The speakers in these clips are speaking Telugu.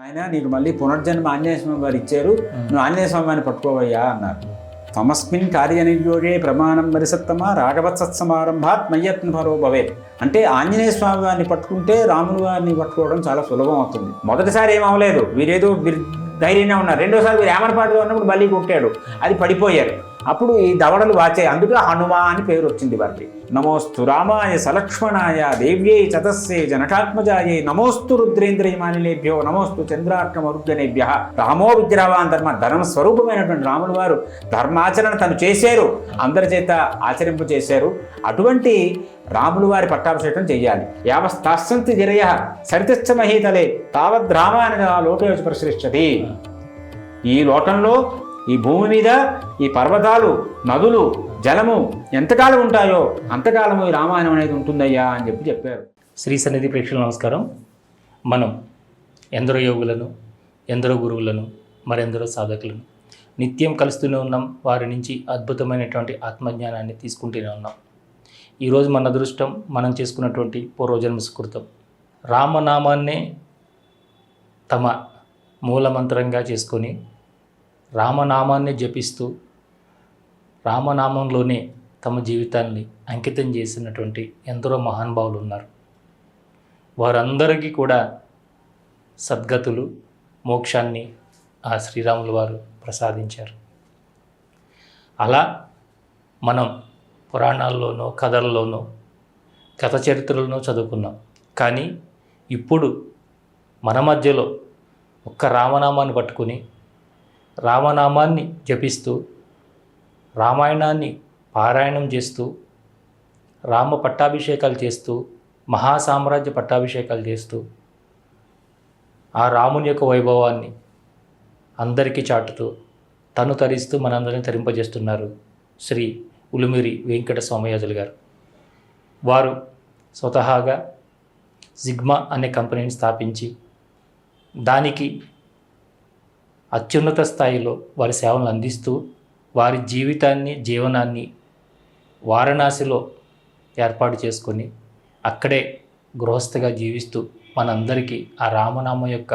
ఆయన నీకు మళ్ళీ పునర్జన్మ ఆంజనేయ స్వామి వారు ఇచ్చారు, నువ్వు ఆంజనేయ స్వామి వారిని పట్టుకోవయ్యా అన్నారు. తమస్మిన్ కార్యనిర్యోగే ప్రమాణం వరిసత్తమ రాఘవత్సమారంభాత్ మయ్యత్న ఫలో భవేత్. అంటే ఆంజనేయ స్వామి వారిని పట్టుకుంటే రాములు వారిని పట్టుకోవడం చాలా సులభం అవుతుంది. మొదటిసారి ఏమవలేదు, వీరేదో ధైర్యంగా ఉన్నారు. రెండోసారి వీరు ఏమరపాటుగా ఉన్నప్పుడు బలి కొట్టాడు, అది పడిపోయారు. అప్పుడు ఈ దవడలు వాచాయి, అందుకే హనుమా అని పేరు వచ్చింది వారికి. నమోస్తు రామాయ సలక్ష్మణాయ దేవ్యై చతస్సే జనకాత్మజాయే నమోస్తు రుద్రేంద్రయమానిలేభ్యో నమోస్తు చంద్రార్కమరుగ్గనేభ్య. రామో విగ్రహవాన్ ధర్మ, ధర్మ స్వరూపమైనటువంటి రాముల వారు ధర్మాచరణ తను చేశారు, అందరి చేత ఆచరింప చేశారు. అటువంటి రాములు వారి పట్టాభిషేకం చెయ్యాలి. యావస్తాస్సంతి గిరయ సరితిష్ట మహీతలే తావద్ రామాయణ లోకేషు ప్రసరిష్యతి. ఈ లోకంలో, ఈ భూమి మీద ఈ పర్వతాలు, నదులు, జలము ఎంతకాలం ఉంటాయో అంతకాలము ఈ రామాయణం అనేది ఉంటుందయ్యా అని చెప్పారు. శ్రీ సన్నిధి ప్రేక్షకులు నమస్కారం. మనం ఎందరో యోగులను, ఎందరో గురువులను, మరెందరో సాధకులను నిత్యం కలుస్తూనే ఉన్నాం. వారి నుంచి అద్భుతమైనటువంటి ఆత్మజ్ఞానాన్ని తీసుకుంటూనే ఉన్నాం. ఈరోజు మన అదృష్టం మనం చేసుకున్నటువంటి పూర్వజన్మ సుకృతం. రామనామాన్నే తమ మూలమంత్రంగా చేసుకొని రామనామాన్ని జపిస్తూ రామనామంలోనే తమ జీవితాన్ని అంకితం చేసినటువంటి ఎందరో మహానుభావులు ఉన్నారు. వారందరికీ కూడా సద్గతులు, మోక్షాన్ని ఆ శ్రీరాములు వారు ప్రసాదించారు. అలా మనం పురాణాల్లోనో, కథల్లోనో, కథ చరిత్రలోనో చదువుకున్నాం. కానీ ఇప్పుడు మన మధ్యలో ఒక్క రామనామాన్ని పట్టుకుని రామనామాన్ని జపిస్తూ రామాయణాన్ని పారాయణం చేస్తూ రామ పట్టాభిషేకాలు చేస్తూ మహాసామ్రాజ్య పట్టాభిషేకాలు చేస్తూ ఆ రాముని యొక్క వైభవాన్ని అందరికీ చాటుతూ తను తరిస్తూ మనందరినీ తరింపజేస్తున్నారు శ్రీ ఉలుమిరి వెంకట సోమయాజులు గారు. వారు స్వతహాగా జిగ్మా అనే కంపెనీని స్థాపించి దానికి అత్యున్నత స్థాయిలో వారి సేవలను అందిస్తూ వారి జీవితాన్ని, జీవనాన్ని వారణాసిలో ఏర్పాటు చేసుకొని అక్కడే గృహస్థగా జీవిస్తూ మనందరికీ ఆ రామనామం యొక్క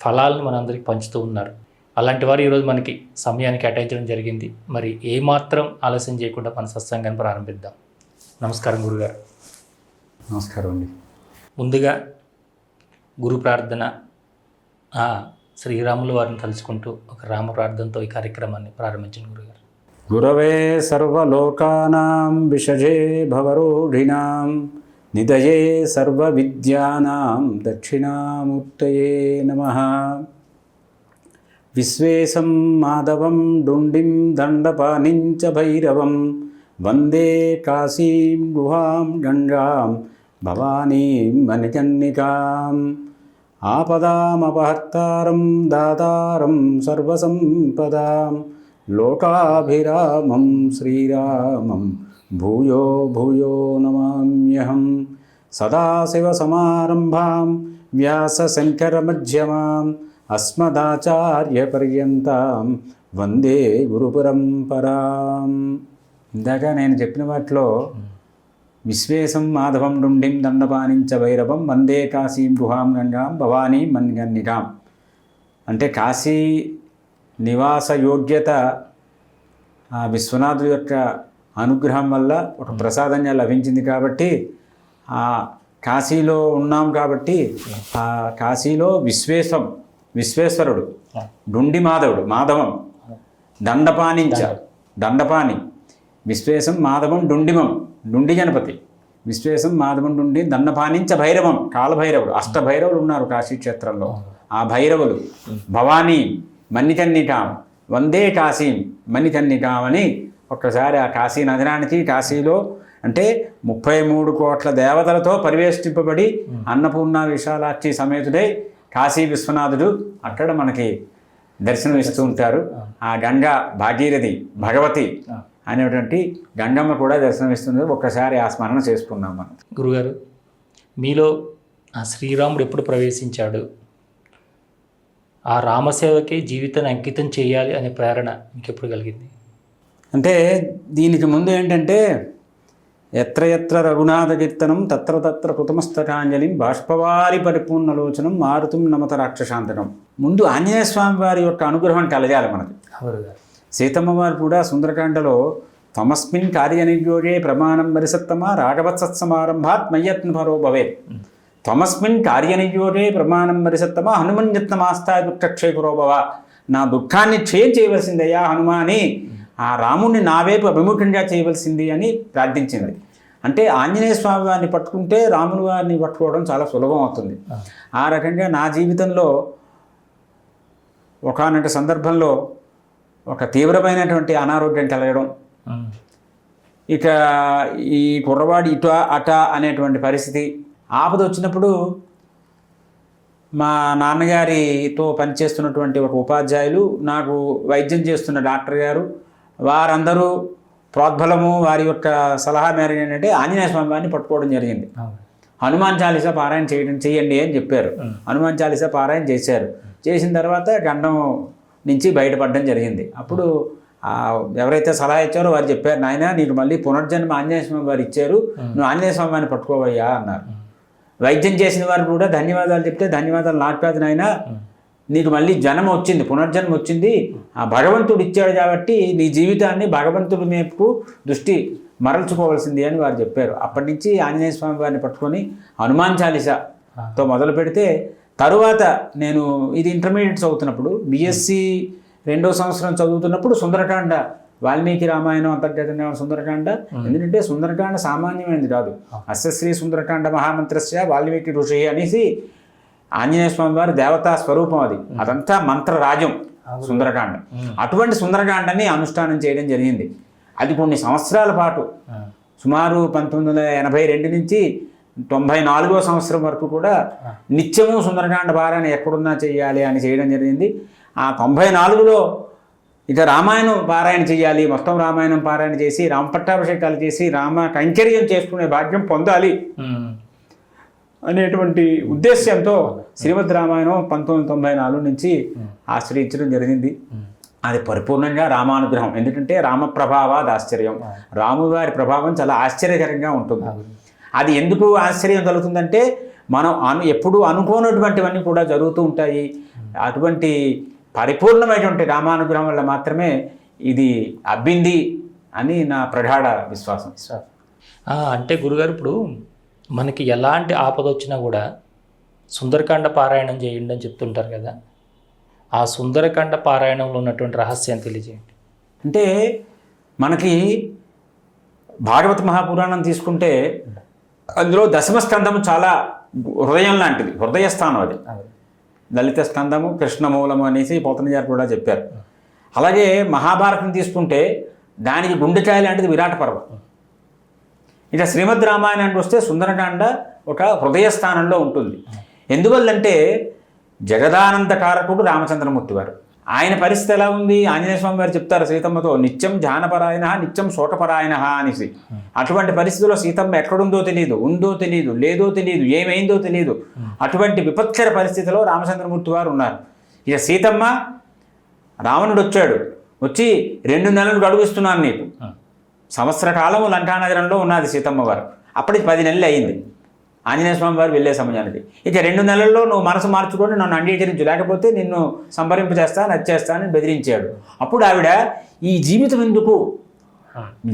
ఫలాలను మనందరికీ పంచుతూ ఉన్నారు. అలాంటి వారు ఈరోజు మనకి సమయాన్ని కేటాయించడం జరిగింది. మరి ఏమాత్రం ఆలస్యం చేయకుండా మన సత్సంగాన్ని ప్రారంభిద్దాం. నమస్కారం గురుగారు. నమస్కారం అండి. ముందుగా గురు ప్రార్థన, శ్రీరాములు వారిని తలుచుకుంటూ ఒక రామ ప్రార్థనతో ఈ కార్యక్రమాన్ని ప్రారంభించిన గురుగారు. గురవే సర్వలోకానాం విషజే భవరోఢినాం నిదయే సర్వ విద్యానాం దక్షిణామూర్తయే నమః. విశ్వేశం మాధవం డుండిం దండపానిం చ భైరవం వందే కాశీం గుహాం గంగాం భవానీం మణికర్ణికాం. ఆపదామపహర్తారం దాతారం సర్వసంపదాం లోకాభిరామం శ్రీరామం భూయో భూయో నమామ్యహం. సదాశివసమారంభాం వ్యాసశంకరమధ్యమాం అస్మదాచార్యపర్యంతాం వందే గురుపరంపరాం. ఇందాక నేను చెప్పిన వాటిలో విశ్వేశం మాధవం డుండిం దండపానించ భైరవం వందే కాశీం గుహాం గంగాం భవానీ మణికర్ణికాం. అంటే కాశీ నివాస యోగ్యత ఆ విశ్వనాథుడి యొక్క అనుగ్రహం వల్ల ఒక ప్రసాదంగా లభించింది. కాబట్టి ఆ కాశీలో ఉన్నాం కాబట్టి ఆ కాశీలో విశ్వేశ్వరుడు, డుండి మాధవుడు, మాధవం, దండపాని, విశ్వేశం మాధవం డుండిమం, డుండి గణపతి, విశ్వేశం మాధవం డుండి దండపానించ భైరవం, కాలభైరవుడు. అష్టభైరవులు ఉన్నారు కాశీక్షేత్రంలో. ఆ భైరవులు భవానీ మణికర్ణికాం వందే కాశీం మణికర్ణికాం అని ఒక్కసారి ఆ కాశీ నగరానికి, కాశీలో అంటే 33 కోట్ల దేవతలతో పరివేష్టింపబడి అన్నపూర్ణ విశాలాక్షి సమేతుడై కాశీ విశ్వనాథుడు అక్కడ మనకి దర్శనం ఇస్తూ ఉంటారు. ఆ గంగా భాగీరథి, భగవతి అనేటువంటి గంగమ్మ కూడా దర్శనమిస్తుంది. ఒక్కసారి ఆ స్మరణ చేసుకున్నాం మనం. గురుగారు, మీలో ఆ శ్రీరాముడు ఎప్పుడు ప్రవేశించాడు, ఆ రామసేవకి జీవితాన్ని అంకితం చేయాలి అనే ప్రేరణ మీకు ఎప్పుడు కలిగింది? అంటే దీనికి ముందు ఏంటంటే ఎత్ర ఎత్ర రఘునాథ కీర్తనం తత్ర తత్ర కృతమస్తకాంజలిం బాష్పవారి పరిపూర్ణలోచనం మారుతుం నమత రాక్షశాంతకం. ముందు ఆంజనేయ స్వామి వారి యొక్క అనుగ్రహం కలగాలి మనకి. సీతమ్మ వారు కూడా సుందరకాండలో తమస్మిన్ కార్యనిర్యోగే ప్రమాణం వరిసత్తమా రాఘవత్సత్సమారంభాత్ మయ్యత్న పరో భవేత్. తమస్మిన్ కార్యనిర్యోగే ప్రమాణం వరిసత్తమా హనుమన్యత్నమాస్తాయ దుఃఖక్షయపురో భవ. నా దుఃఖాన్ని క్షయం చేయవలసిందయ్యా హనుమాని, ఆ రాముణ్ణి నా వైపు అభిముఖంగా చేయవలసింది అని ప్రార్థించింది. అంటే ఆంజనేయ స్వామి వారిని పట్టుకుంటే రాముని వారిని పట్టుకోవడం చాలా సులభం అవుతుంది. ఆ రకంగా నా జీవితంలో ఒకానొక సందర్భంలో ఒక తీవ్రమైనటువంటి అనారోగ్యం కలగడం, ఇక ఈ కుర్రవాడు ఇటు అట అనేటువంటి పరిస్థితి, ఆపద వచ్చినప్పుడు మా నాన్నగారితో పనిచేస్తున్నటువంటి ఒక ఉపాధ్యాయులు, నాకు వైద్యం చేస్తున్న డాక్టర్ గారు, వారందరూ ప్రోద్బలము వారి యొక్క సలహా మేరకు ఏంటంటే ఆంజనేయ స్వామి వారిని పట్టుకోవడం జరిగింది. హనుమాన్ చాలీసా పారాయణ చేయండి అని చెప్పారు. హనుమాన్ చాలీసా పారాయణ చేశారు. చేసిన తర్వాత గండం నుంచి బయటపడడం జరిగింది. అప్పుడు ఎవరైతే సలహా ఇచ్చారో వారు చెప్పారు, నాయన నీకు మళ్ళీ పునర్జన్మ ఆంజనేయ స్వామి వారు ఇచ్చారు, నువ్వు ఆంజనేయ స్వామి వారిని పట్టుకోవయ్యా అన్నారు. వైద్యం చేసిన వారు కూడా ధన్యవాదాలు చెప్తే, ధన్యవాదాలు నాటుకాదు నాయన, నీకు మళ్ళీ జన్మ వచ్చింది, పునర్జన్మ వచ్చింది, ఆ భగవంతుడు ఇచ్చాడు కాబట్టి నీ జీవితాన్ని భగవంతుడి వైపు దృష్టి మరల్చుకోవాల్సింది అని వారు చెప్పారు. అప్పటి నుంచి ఆంజనేయ స్వామి వారిని పట్టుకొని హనుమాన్ చాలీసాతో మొదలు పెడితే, తరువాత నేను ఇది ఇంటర్మీడియట్ చదువుతున్నప్పుడు బీఎస్సీ 2వ సంవత్సరం చదువుతున్నప్పుడు సుందరకాండ, వాల్మీకి రామాయణం అంతర్గతంగా సుందరకాండ. ఎందుకంటే సుందరకాండ సామాన్యమైనది కాదు. అస్యశ్రీ సుందరకాండ మహామంత్రస్య వాల్మీకి ఋషి అనేసి ఆంజనేయ స్వామి వారి దేవతా స్వరూపం అది. అదంతా మంత్రరాజ్యం సుందరకాండ. అటువంటి సుందరకాండని అనుష్ఠానం చేయడం జరిగింది. అది కొన్ని సంవత్సరాల పాటు, సుమారు 1982 నుంచి 94వ సంవత్సరం వరకు కూడా నిత్యము సుందరకాండ పారాయణ ఎక్కడున్నా చేయాలి అని చేయడం జరిగింది. ఆ 94లో ఇక రామాయణం పారాయణ చేయాలి, మొత్తం రామాయణం పారాయణ చేసి రామపట్టాభిషేకాలు చేసి రామ కైంకర్యం చేసుకునే భాగ్యం పొందాలి అనేటువంటి ఉద్దేశ్యంతో శ్రీమద్ రామాయణం 1994 నుంచి ఆశ్రయించడం జరిగింది. అది పరిపూర్ణంగా రామానుగ్రహం. ఎందుకంటే రామ ప్రభావాద్ ఆశ్చర్యం, రామువారి ప్రభావం చాలా ఆశ్చర్యకరంగా ఉంటుంది. అది ఎందుకు ఆశ్చర్యం కలుగుతుందంటే, మనం ఎప్పుడూ అనుకోనటువంటివన్నీ కూడా జరుగుతూ ఉంటాయి. అటువంటి పరిపూర్ణమైనటువంటి రామానుగ్రహం వల్ల మాత్రమే ఇది అబ్బింది అని నా ప్రగాఢ విశ్వాసం. అంటే గురుగారు, ఇప్పుడు మనకి ఎలాంటి ఆపద వచ్చినా కూడా సుందరకాండ పారాయణం చేయండి అని చెప్తుంటారు కదా, ఆ సుందరకాండ పారాయణంలో ఉన్నటువంటి రహస్యం తెలియజేయండి. అంటే మనకి భాగవత మహాపురాణం తీసుకుంటే అందులో దశమ స్కందము చాలా హృదయం లాంటిది, హృదయస్థానం అది. లలిత స్కందము కృష్ణమూలము అనేసి పోతనగారు కూడా చెప్పారు. అలాగే మహాభారతం తీసుకుంటే దానికి గుండెకాయ లాంటిది విరాట పర్వం. ఇక శ్రీమద్ రామాయణానికి వస్తే సుందరకాండ ఒక హృదయస్థానంలో ఉంటుంది. ఎందువల్లంటే జగదానంద కారకుడు రామచంద్రమూర్తి వారు. ఆయన పరిస్థితి ఎలా ఉంది? ఆంజనేయ స్వామి వారు చెప్తారు సీతమ్మతో, నిత్యం ధ్యానపరాయణ నిత్యం శోకపరాయణ అనేసి. అటువంటి పరిస్థితిలో సీతమ్మ ఎక్కడుందో తెలియదు, ఉందో తెలియదు, లేదో తెలియదు, ఏమైందో తెలియదు. అటువంటి విపత్కర పరిస్థితిలో రామచంద్రమూర్తి వారు ఉన్నారు. ఇక సీతమ్మ, రావణుడు వచ్చి 2 నెలలు గడువిస్తున్నాను నీకు, సంవత్సర కాలము లంకానగరంలో ఉన్నది సీతమ్మ వారు. అప్పటికి 10 నెలలు అయింది ఆంజనేయ స్వామి వారు వెళ్ళే సమయానికి. ఇక 2 నెలల్లో నువ్వు మనసు మార్చుకొని నన్ను అంగీకరించు, లేకపోతే నిన్ను సంపరింపజేస్తా, నచ్చేస్తానని బెదిరించాడు. అప్పుడు ఆవిడ, ఈ జీవితం ఎందుకు,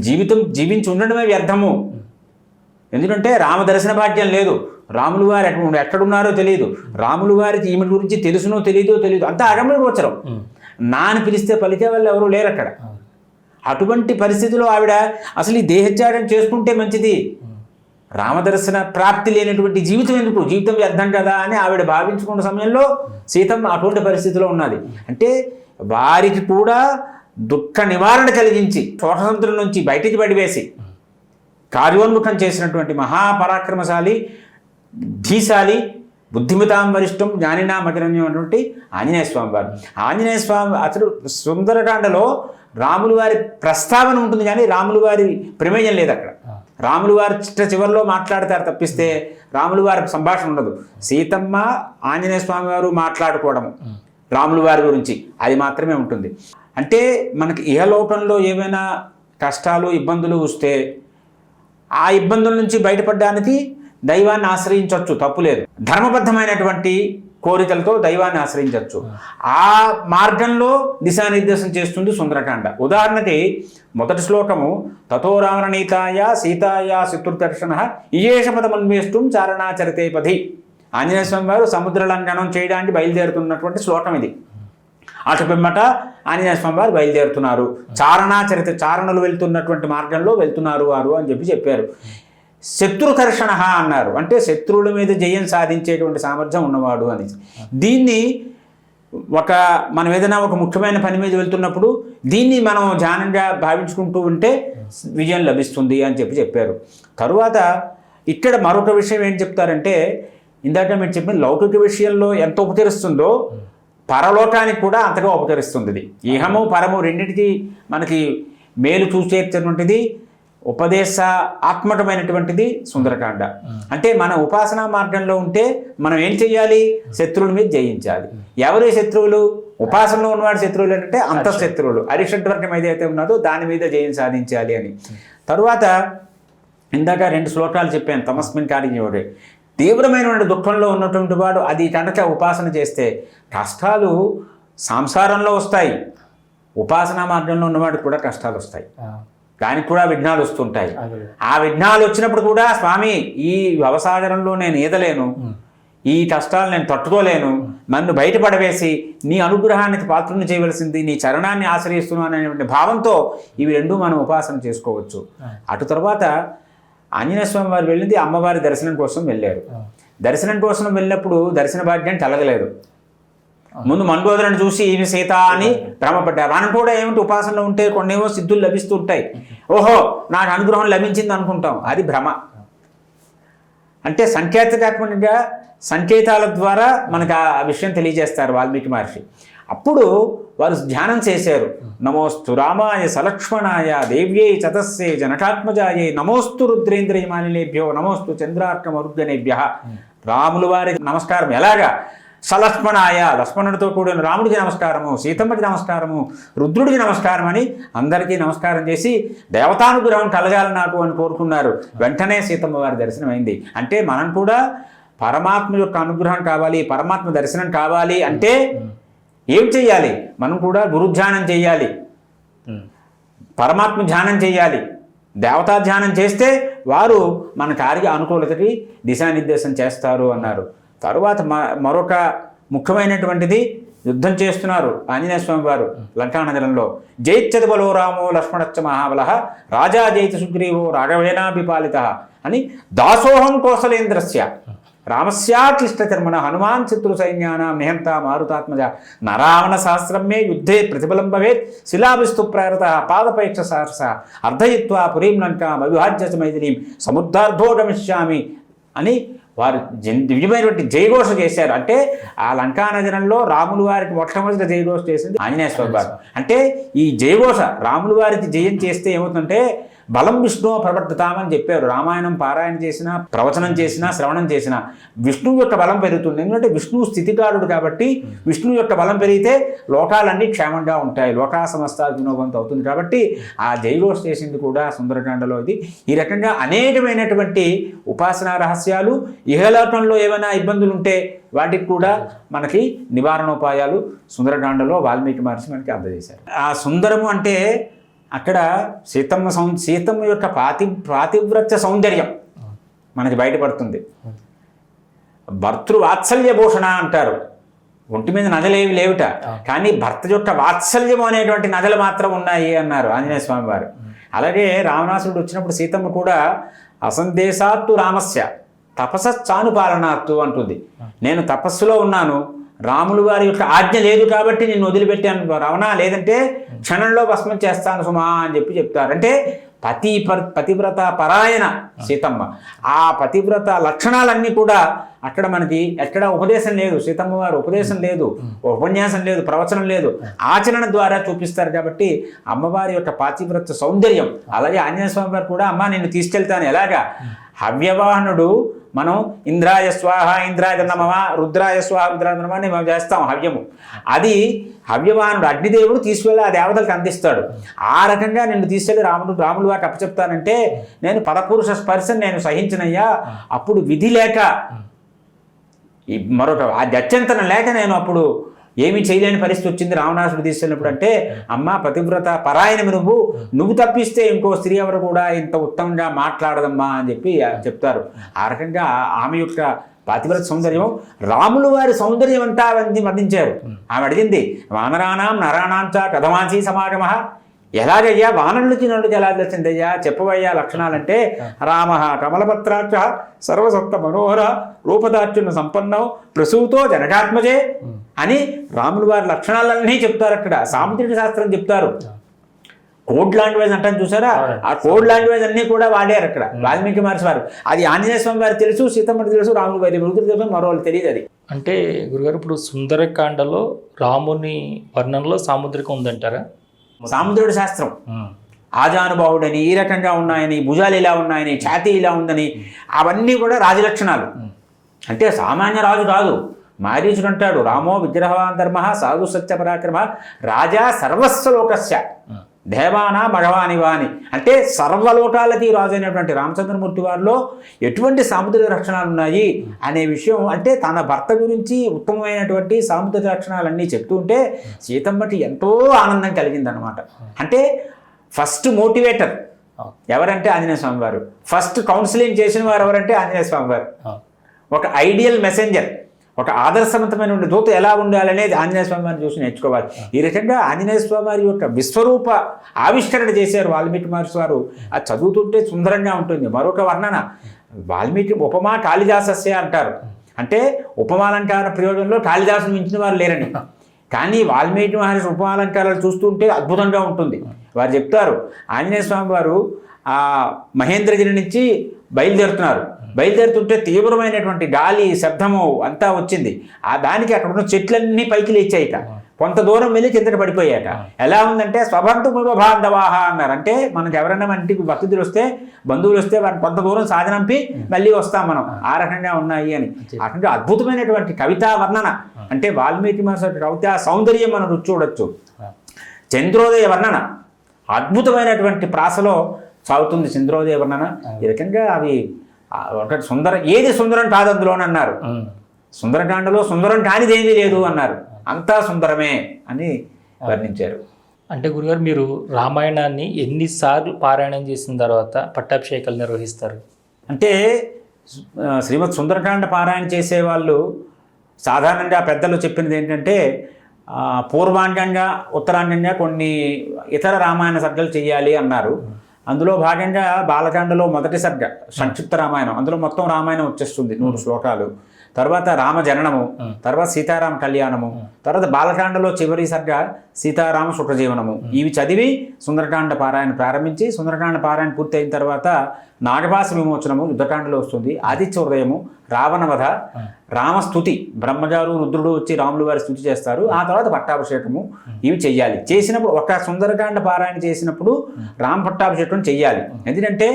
జీవితం జీవించి ఉండడమే వ్యర్థము, ఎందుకంటే రామ దర్శన భాగ్యం లేదు, రాములు వారు ఎక్కడున్నారో తెలియదు, రాములు వారికి ఈమె గురించి తెలుసునో తెలియదో తెలియదు, అంతా అగమ్య గోచరం. నాని పిలిస్తే పలికే వాళ్ళు ఎవరు లేరు అక్కడ. అటువంటి పరిస్థితిలో ఆవిడ అసలు ఈ దేహత్యాగం చేసుకుంటే మంచిది, రామదర్శన ప్రాప్తి లేనటువంటి జీవితం ఎందుకు, జీవితం వ్యర్థం కదా అని ఆవిడ భావించుకున్న సమయంలో సీతమ్మ అటువంటి పరిస్థితిలో ఉన్నది. అంటే వారికి కూడా దుఃఖ నివారణ కలిగించి శోకసముద్రం నుంచి బయటికి పడివేసి కార్యోన్ముఖం చేసినటువంటి మహాపరాక్రమశాలి, ధీశాలి, బుద్ధిమితాం వరిష్టం జ్ఞానినాం అగ్రణ్యం అటువంటి ఆంజనేయ స్వామి వారు. ఆంజనేయ స్వామి అసలు సుందరకాండలో రాములు వారి ప్రస్తావన ఉంటుంది కానీ రాములు వారి ప్రమేయం లేదు అక్కడ. రాములు వారి చివరిలో మాట్లాడతారు తప్పిస్తే రాములు వారి సంభాషణ ఉండదు. సీతమ్మ ఆంజనేయ స్వామి వారు మాట్లాడుకోవడము రాములు వారి గురించి అది మాత్రమే ఉంటుంది. అంటే మనకి ఇహలోకంలో ఏమైనా కష్టాలు ఇబ్బందులు వస్తే ఆ ఇబ్బందుల నుంచి బయటపడడానికి దైవాన్ని ఆశ్రయించవచ్చు, తప్పులేదు. ధర్మబద్ధమైనటువంటి కోరికలతో దైవాన్ని ఆశ్రయించవచ్చు. ఆ మార్గంలో దిశానిర్దేశం చేస్తుంది సుందరకాండ. ఉదాహరణకి మొదటి శ్లోకము తతో రావణనీతాయ సీతాయ శత్రుదర్శన ఇయేష పదమన్వేష్టం చారణాచరితే పది. ఆంజనేయ స్వామి వారు సముద్ర లంఘనం చేయడానికి బయలుదేరుతున్నటువంటి శ్లోకం ఇది. అటు పిమ్మట ఆంజనేయ స్వామి వారు బయలుదేరుతున్నారు, చారణులు వెళ్తున్నటువంటి మార్గంలో వెళ్తున్నారు వారు అని చెప్పారు. శత్రుకర్షణ అన్నారు, అంటే శత్రువుల మీద జయం సాధించేటువంటి సామర్థ్యం ఉన్నవాడు అని. దీన్ని మనం ఏదైనా ఒక ముఖ్యమైన పని మీద వెళ్తున్నప్పుడు దీన్ని మనం ధ్యానంగా భావించుకుంటూ ఉంటే విజయం లభిస్తుంది అని చెప్పారు. తరువాత ఇక్కడ మరొక విషయం ఏం చెప్తారంటే, ఇందాక మీరు చెప్పిన లౌకిక విషయంలో ఎంత ఉపకరిస్తుందో పరలోకానికి కూడా అంతగా ఉపకరిస్తుంది. ఇది ఇహము పరము రెండింటికి మనకి మేలు చూసేటటువంటిది, ఆత్మకమైనటువంటిది సుందరకాండ. అంటే మన ఉపాసనా మార్గంలో ఉంటే మనం ఏం చెయ్యాలి? శత్రువుల మీద జయించాలి. ఎవరి శత్రువులు? ఉపాసనలో ఉన్నవాడి శత్రువులు అంటే అంతఃశత్రువులు, అరిషడ్వర్గం ఏదైతే ఉన్నదో దాని మీద జయం సాధించాలి అని. తరువాత ఇందాక 2 శ్లోకాలు చెప్పాను. తమస్మిన్ కార్యయోగే, తీవ్రమైనటువంటి దుఃఖంలో ఉన్నటువంటి వాడు అది కనుక ఉపాసన చేస్తే కష్టాలు సంసారంలో వస్తాయి, ఉపాసనా మార్గంలో ఉన్నవాడికి కూడా కష్టాలు వస్తాయి, దానికి కూడా విఘ్నాలు వస్తుంటాయి. ఆ విఘ్నాలు వచ్చినప్పుడు కూడా స్వామి ఈ వ్యవసాయంలో నేను ఈదలేను, ఈ కష్టాలు నేను తట్టుకోలేను, నన్ను బయటపడవేసి నీ అనుగ్రహానికి పాత్రను చేయవలసింది, నీ చరణాన్ని ఆశ్రయిస్తున్నాను అనేటువంటి భావంతో ఇవి రెండూ మనం ఉపాసన చేసుకోవచ్చు. అటు తర్వాత ఆంజనేయ స్వామి వారు వెళ్ళింది అమ్మవారి దర్శనం కోసం వెళ్ళారు. దర్శనం కోసం వెళ్ళినప్పుడు దర్శన భాగ్యం కలగలేదు. ముందు మండోదరను చూసి ఈమె సీత అని భ్రమపడ్డారు. మనం కూడా ఏమిటి ఉపాసనలో ఉంటే కొన్నేమో సిద్ధులు లభిస్తూ ఉంటాయి, ఓహో నాకు అనుగ్రహం లభించింది అనుకుంటాం, అది భ్రమ. అంటే సంకేతాత్మకంగా సంకేతాల ద్వారా మనకు ఆ విషయం తెలియజేస్తారు వాల్మీకి మహర్షి. అప్పుడు వారు ధ్యానం చేశారు. నమోస్తు రామాయ సలక్ష్మణాయ దేవ్యై చతస్సే జనకాత్మజాయే నమోస్తు రుద్రేంద్రయమానిలేభ్యో నమోస్తు చంద్రార్కమరుగనేభ్య. రాములు వారికి నమస్కారం ఎలాగా? సలక్ష్మణాయ, లక్ష్మణుడితో కూడిన రాముడికి నమస్కారము, సీతమ్మకి నమస్కారము, రుద్రుడికి నమస్కారం అని అందరికీ నమస్కారం చేసి దేవతానుగ్రహం కలగాలి నాకు అని కోరుకున్నారు. వెంటనే సీతమ్మ వారి దర్శనం అయింది. అంటే మనం కూడా పరమాత్మ యొక్క అనుగ్రహం కావాలి, పరమాత్మ దర్శనం కావాలి అంటే ఏం చెయ్యాలి? మనం కూడా గురుధ్యానం చెయ్యాలి, పరమాత్మ ధ్యానం చెయ్యాలి. దేవతా ధ్యానం చేస్తే వారు మన కార్య అనుకూలతకి దిశానిర్దేశం చేస్తారు అన్నారు. తరువాత మరొక ముఖ్యమైనటువంటిది, యుద్ధం చేస్తున్నారు ఆంజనేయ స్వామి వారు లంకానగరంలో. జైత్యతి బలో రామో లక్ష్మణశ్చ మహాబల రాజా జైతి సుగ్రీవో రాఘవేనాభిపాలిత అని దాసోహం కోసలేంద్రస్య రామస్యాక్లిష్టకర్మణ హనుమాన్ శత్రు సైన్యానాం నిహంత మారుతాత్మజ నరావణ సహస్రమే యుద్ధే ప్రతిఫలం భవేత్ శిలాభిస్తు ప్రేరత పాదపేక్ష సహర్ష అర్ధయిత్వా పురీం లంకాం అవిభాజ్య మైథిలీం సముద్రార్ధో గమిష్యామి అని వారు దివ్యమైనటువంటి జయఘోష చేశారు. అంటే ఆ లంకా నగరంలో రాములు వారికి మొట్టమొదటి జయఘోష చేసింది ఆంజనేయ స్వామి వారు. అంటే ఈ జయఘోష రాములు వారికి జయం చేస్తే ఏమవుతుందంటే బలం విష్ణు ప్రవర్తితామని చెప్పారు. రామాయణం పారాయణ చేసినా, ప్రవచనం చేసినా, శ్రవణం చేసినా విష్ణువు యొక్క బలం పెరుగుతుంది. ఎందుకంటే విష్ణువు స్థితికారుడు కాబట్టి విష్ణువు యొక్క బలం పెరిగితే లోకాలన్నీ క్షేమంగా ఉంటాయి, లోకా సమస్త వినోబంతో అవుతుంది. కాబట్టి ఆ జయఘోష చేసింది కూడా సుందరకాండలో ఇది. ఈ రకంగా అనేకమైనటువంటి ఉపాసనా రహస్యాలు, ఇహలోకంలో ఏమైనా ఇబ్బందులు ఉంటే వాటికి కూడా మనకి నివారణోపాయాలు సుందరకాండలో వాల్మీకి మహర్షి మనకి అందజేశారు. ఆ సుందరము అంటే అక్కడ సీతమ్మ యొక్క పాతివ్రత్య సౌందర్యం మనకి బయటపడుతుంది. భర్తృవాత్సల్య భూషణ అంటారు. ఒంటి మీద నగలేవి లేవుట, కానీ భర్త యొక్క వాత్సల్యం అనేటువంటి నగలు మాత్రం ఉన్నాయి అన్నారు ఆంజనేయ స్వామి వారు. అలాగే రావణాసురుడు వచ్చినప్పుడు సీతమ్మ కూడా అసందేశాత్తు రామస్య తపస్సానుపాలనాత్తు అంటుంది. నేను తపస్సులో ఉన్నాను, రాములు వారి యొక్క ఆజ్ఞ లేదు కాబట్టి నేను వదిలిపెట్టాను రావణ, లేదంటే క్షణంలో భస్మం చేస్తాను సుమా అని చెప్తారు. అంటే పతివ్రత పరాయణ సీతమ్మ. ఆ పతివ్రత లక్షణాలన్నీ కూడా అక్కడ మనకి ఎక్కడ ఉపదేశం లేదు, సీతమ్మ వారు ఉపదేశం లేదు, ఉపన్యాసం లేదు, ప్రవచనం లేదు, ఆచరణ ద్వారా చూపిస్తారు. కాబట్టి అమ్మవారి యొక్క పాతివ్రత సౌందర్యం. అలాగే ఆంజనేయ స్వామి వారు కూడా అమ్మ నిన్ను తీసుకెళ్తాను ఎలాగా, హవ్యవాహనుడు మనం ఇంద్రాయ స్వాహ ఇంద్రాయ నమః, రుద్రాయ స్వాహ రుద్రాయ నమః అని మనం చేస్తాం హవ్యము. అది హవ్యవానుడు అగ్నిదేవుడు తీసుకెళ్ళి ఆ దేవతలకు అందిస్తాడు. ఆ రకంగా నిన్ను తీసుకెళ్ళి రాములు వారికి అప్పచెప్తానంటే నేను పరపురుష స్పర్శను నేను సహించినయ్యా, అప్పుడు విధి లేక ఈ మరొక ఆ అత్యంతరం లేక నేను అప్పుడు ఏమీ చేయలేని పరిస్థితి వచ్చింది రావణాసుడు తీసుకెళ్ళినప్పుడు. అంటే అమ్మ పతివ్రత పరాయణమి నువ్వు తప్పిస్తే ఇంకో స్త్రీ ఎవరు కూడా ఇంత ఉత్తమంగా మాట్లాడదమ్మా అని చెప్పి చెప్తారు. ఆ రకంగా ఆమె యొక్క పతివ్రత సౌందర్యం రాములు వారి సౌందర్యం అంతా అవన్నీ వర్ణించారు. ఆమె అడిగింది వానరాణం నరాణాంచ కథమాంసీ సమాగమ, ఎలాగయ్యా వానరులకి నలుడికి ఎలా తెలిసిందయ్యా చెప్పవయ్యా లక్షణాలంటే రామ కమలపత్రాక్ష సర్వసత్త మనోహర రూపదార్చున్న సంపన్నం ప్రసూతో జనకాత్మజే అని రాములు వారి లక్షణాలన్నీ చెప్తారు. అక్కడ సాముద్రిక శాస్త్రం చెప్తారు. కోడ్ లాంగ్వేజ్ అంటాను చూసారా, ఆ కోడ్ లాంగ్వేజ్ అన్నీ కూడా వాడారు అక్కడ వాల్మీకి మహర్షి వారు. అది ఆంజనేయ స్వామి వారు తెలుసు, సీతమ్మకి తెలుసు, రాములు వారి మృతులు తెలుసు, మరో వాళ్ళు తెలియదు. అది అంటే గురుగారు ఇప్పుడు సుందరకాండలో రాముని వర్ణనలో సాముద్రికం ఉందంటారా? సాముద్రుడి శాస్త్రం ఆజానుబాహుడని, ఈ రకంగా ఉన్నాయని, భుజాలు ఇలా ఉన్నాయని, ఛాతీ ఇలా ఉందని, అవన్నీ కూడా రాజలక్షణాలు. అంటే సామాన్య రాజు కాదు. మారీచుడు అంటాడు రామో విగ్రహవాన్ ధర్మ సాధు సత్య పరాక్రమ రాజా సర్వస్వ లోకస్య దేవానా భగవాని వాని. అంటే సర్వలోకాలకి రాజు అయినటువంటి రామచంద్రమూర్తి వారిలో ఎటువంటి సాముద్రిక లక్షణాలు ఉన్నాయి అనే విషయం, అంటే తన భర్త గురించి ఉత్తమమైనటువంటి సాముద్రిక లక్షణాలన్నీ చెప్తూ ఉంటే సీతమ్మకి ఎంతో ఆనందం కలిగిందనమాట. అంటే ఫస్ట్ మోటివేటర్ ఎవరంటే ఆంజనేయ స్వామి వారు, ఫస్ట్ కౌన్సిలింగ్ చేసిన వారు ఎవరంటే ఆంజనేయ స్వామి వారు. ఒక ఐడియల్ మెసెంజర్, ఒక ఆదర్శవంతమైన దూత ఎలా ఉండాలనేది ఆంజనేయ స్వామి వారిని చూసి నేర్చుకోవాలి. ఈ రకంగా ఆంజనేయ స్వామి వారి యొక్క విశ్వరూప ఆవిష్కరణ చేశారు వాల్మీకి మహర్షి వారు. అది చదువుతుంటే సుందరంగా ఉంటుంది. మరొక వర్ణన వాల్మీకి ఉపమా కాళిదాసస్య అంటారు. అంటే ఉపమాలంకార ప్రయోగంలో కాళిదాసును మించిన వారు లేరని. కానీ వాల్మీకి మహర్షి ఉపమాలంకారాలు చూస్తుంటే అద్భుతంగా ఉంటుంది. వారు చెప్తారు ఆంజనేయ స్వామి వారు ఆ మహేంద్రగిరి నుంచి బయలుదేరుతుంటే తీవ్రమైనటువంటి గాలి శబ్దము అంతా వచ్చింది. ఆ దానికి అక్కడ ఉన్న చెట్లన్నీ పైకి లేచాయిట, కొంత దూరం వెళ్ళి కిందకి పడిపోయాట. ఎలా ఉందంటే స్వబంధు బాంధవాహ అన్నారు. అంటే మనకు ఎవరైనా మన ఇంటికి భక్తులు వస్తే, బంధువులు వస్తే వారిని కొంత దూరం సాధనంపి మళ్ళీ వస్తాం మనం, ఆ రకంగా ఉన్నాయి అని. ఆ రకంగా అద్భుతమైనటువంటి కవితా వర్ణన. అంటే వాల్మీకి మహర్షి కవితా సౌందర్యం మనం రుచి చూడొచ్చు. చంద్రోదయ వర్ణన అద్భుతమైనటువంటి ప్రాసలో సాగుతుంది. చంద్రోదయ వర్ణన ఈ రకంగా అవి ఒకటి ఏది సుందరం కాదు అందులోనన్నారు. సుందరకాండలో సుందరం కానిదేమీ లేదు అన్నారు. అంతా సుందరమే అని వర్ణించారు. అంటే గురుగారు మీరు రామాయణాన్ని ఎన్నిసార్లు పారాయణం చేసిన తర్వాత పట్టాభిషేకాలు నిర్వహిస్తారు? అంటే శ్రీమద్ సుందరకాండ పారాయణ చేసేవాళ్ళు సాధారణంగా పెద్దలు చెప్పినది ఏంటంటే పూర్వాంగంగా ఉత్తరాంగంగా కొన్ని ఇతర రామాయణ సర్గలు చేయాలి అన్నారు. అందులో భాగంగా బాలకాండలో మొదటి సర్గ సంక్షిప్త రామాయణం, అందులో మొత్తం రామాయణం వచ్చేస్తుంది 100 శ్లోకాలు. తర్వాత రామ జననము, తర్వాత సీతారామ కళ్యాణము, తర్వాత బాలకాండలో చివరి సర్గ సీతారామ సుఖజీవనము. ఇవి చదివి సుందరకాండ పారాయణ ప్రారంభించి సుందరకాండ పారాయణ పూర్తి అయిన తర్వాత నాగపాశ విమోచనము యుద్ధకాండలో వస్తుంది. ఆదిత్య హృదయము, రావణవధ, రామస్తుతి, బ్రహ్మగారు రుద్రుడు వచ్చి రాములు వారి స్తుతి చేస్తారు. ఆ తర్వాత పట్టాభిషేకము. ఇవి చెయ్యాలి. చేసినప్పుడు ఒక సుందరకాండ పారాయణ చేసినప్పుడు రామ పట్టాభిషేకం చెయ్యాలి. ఎందుకంటే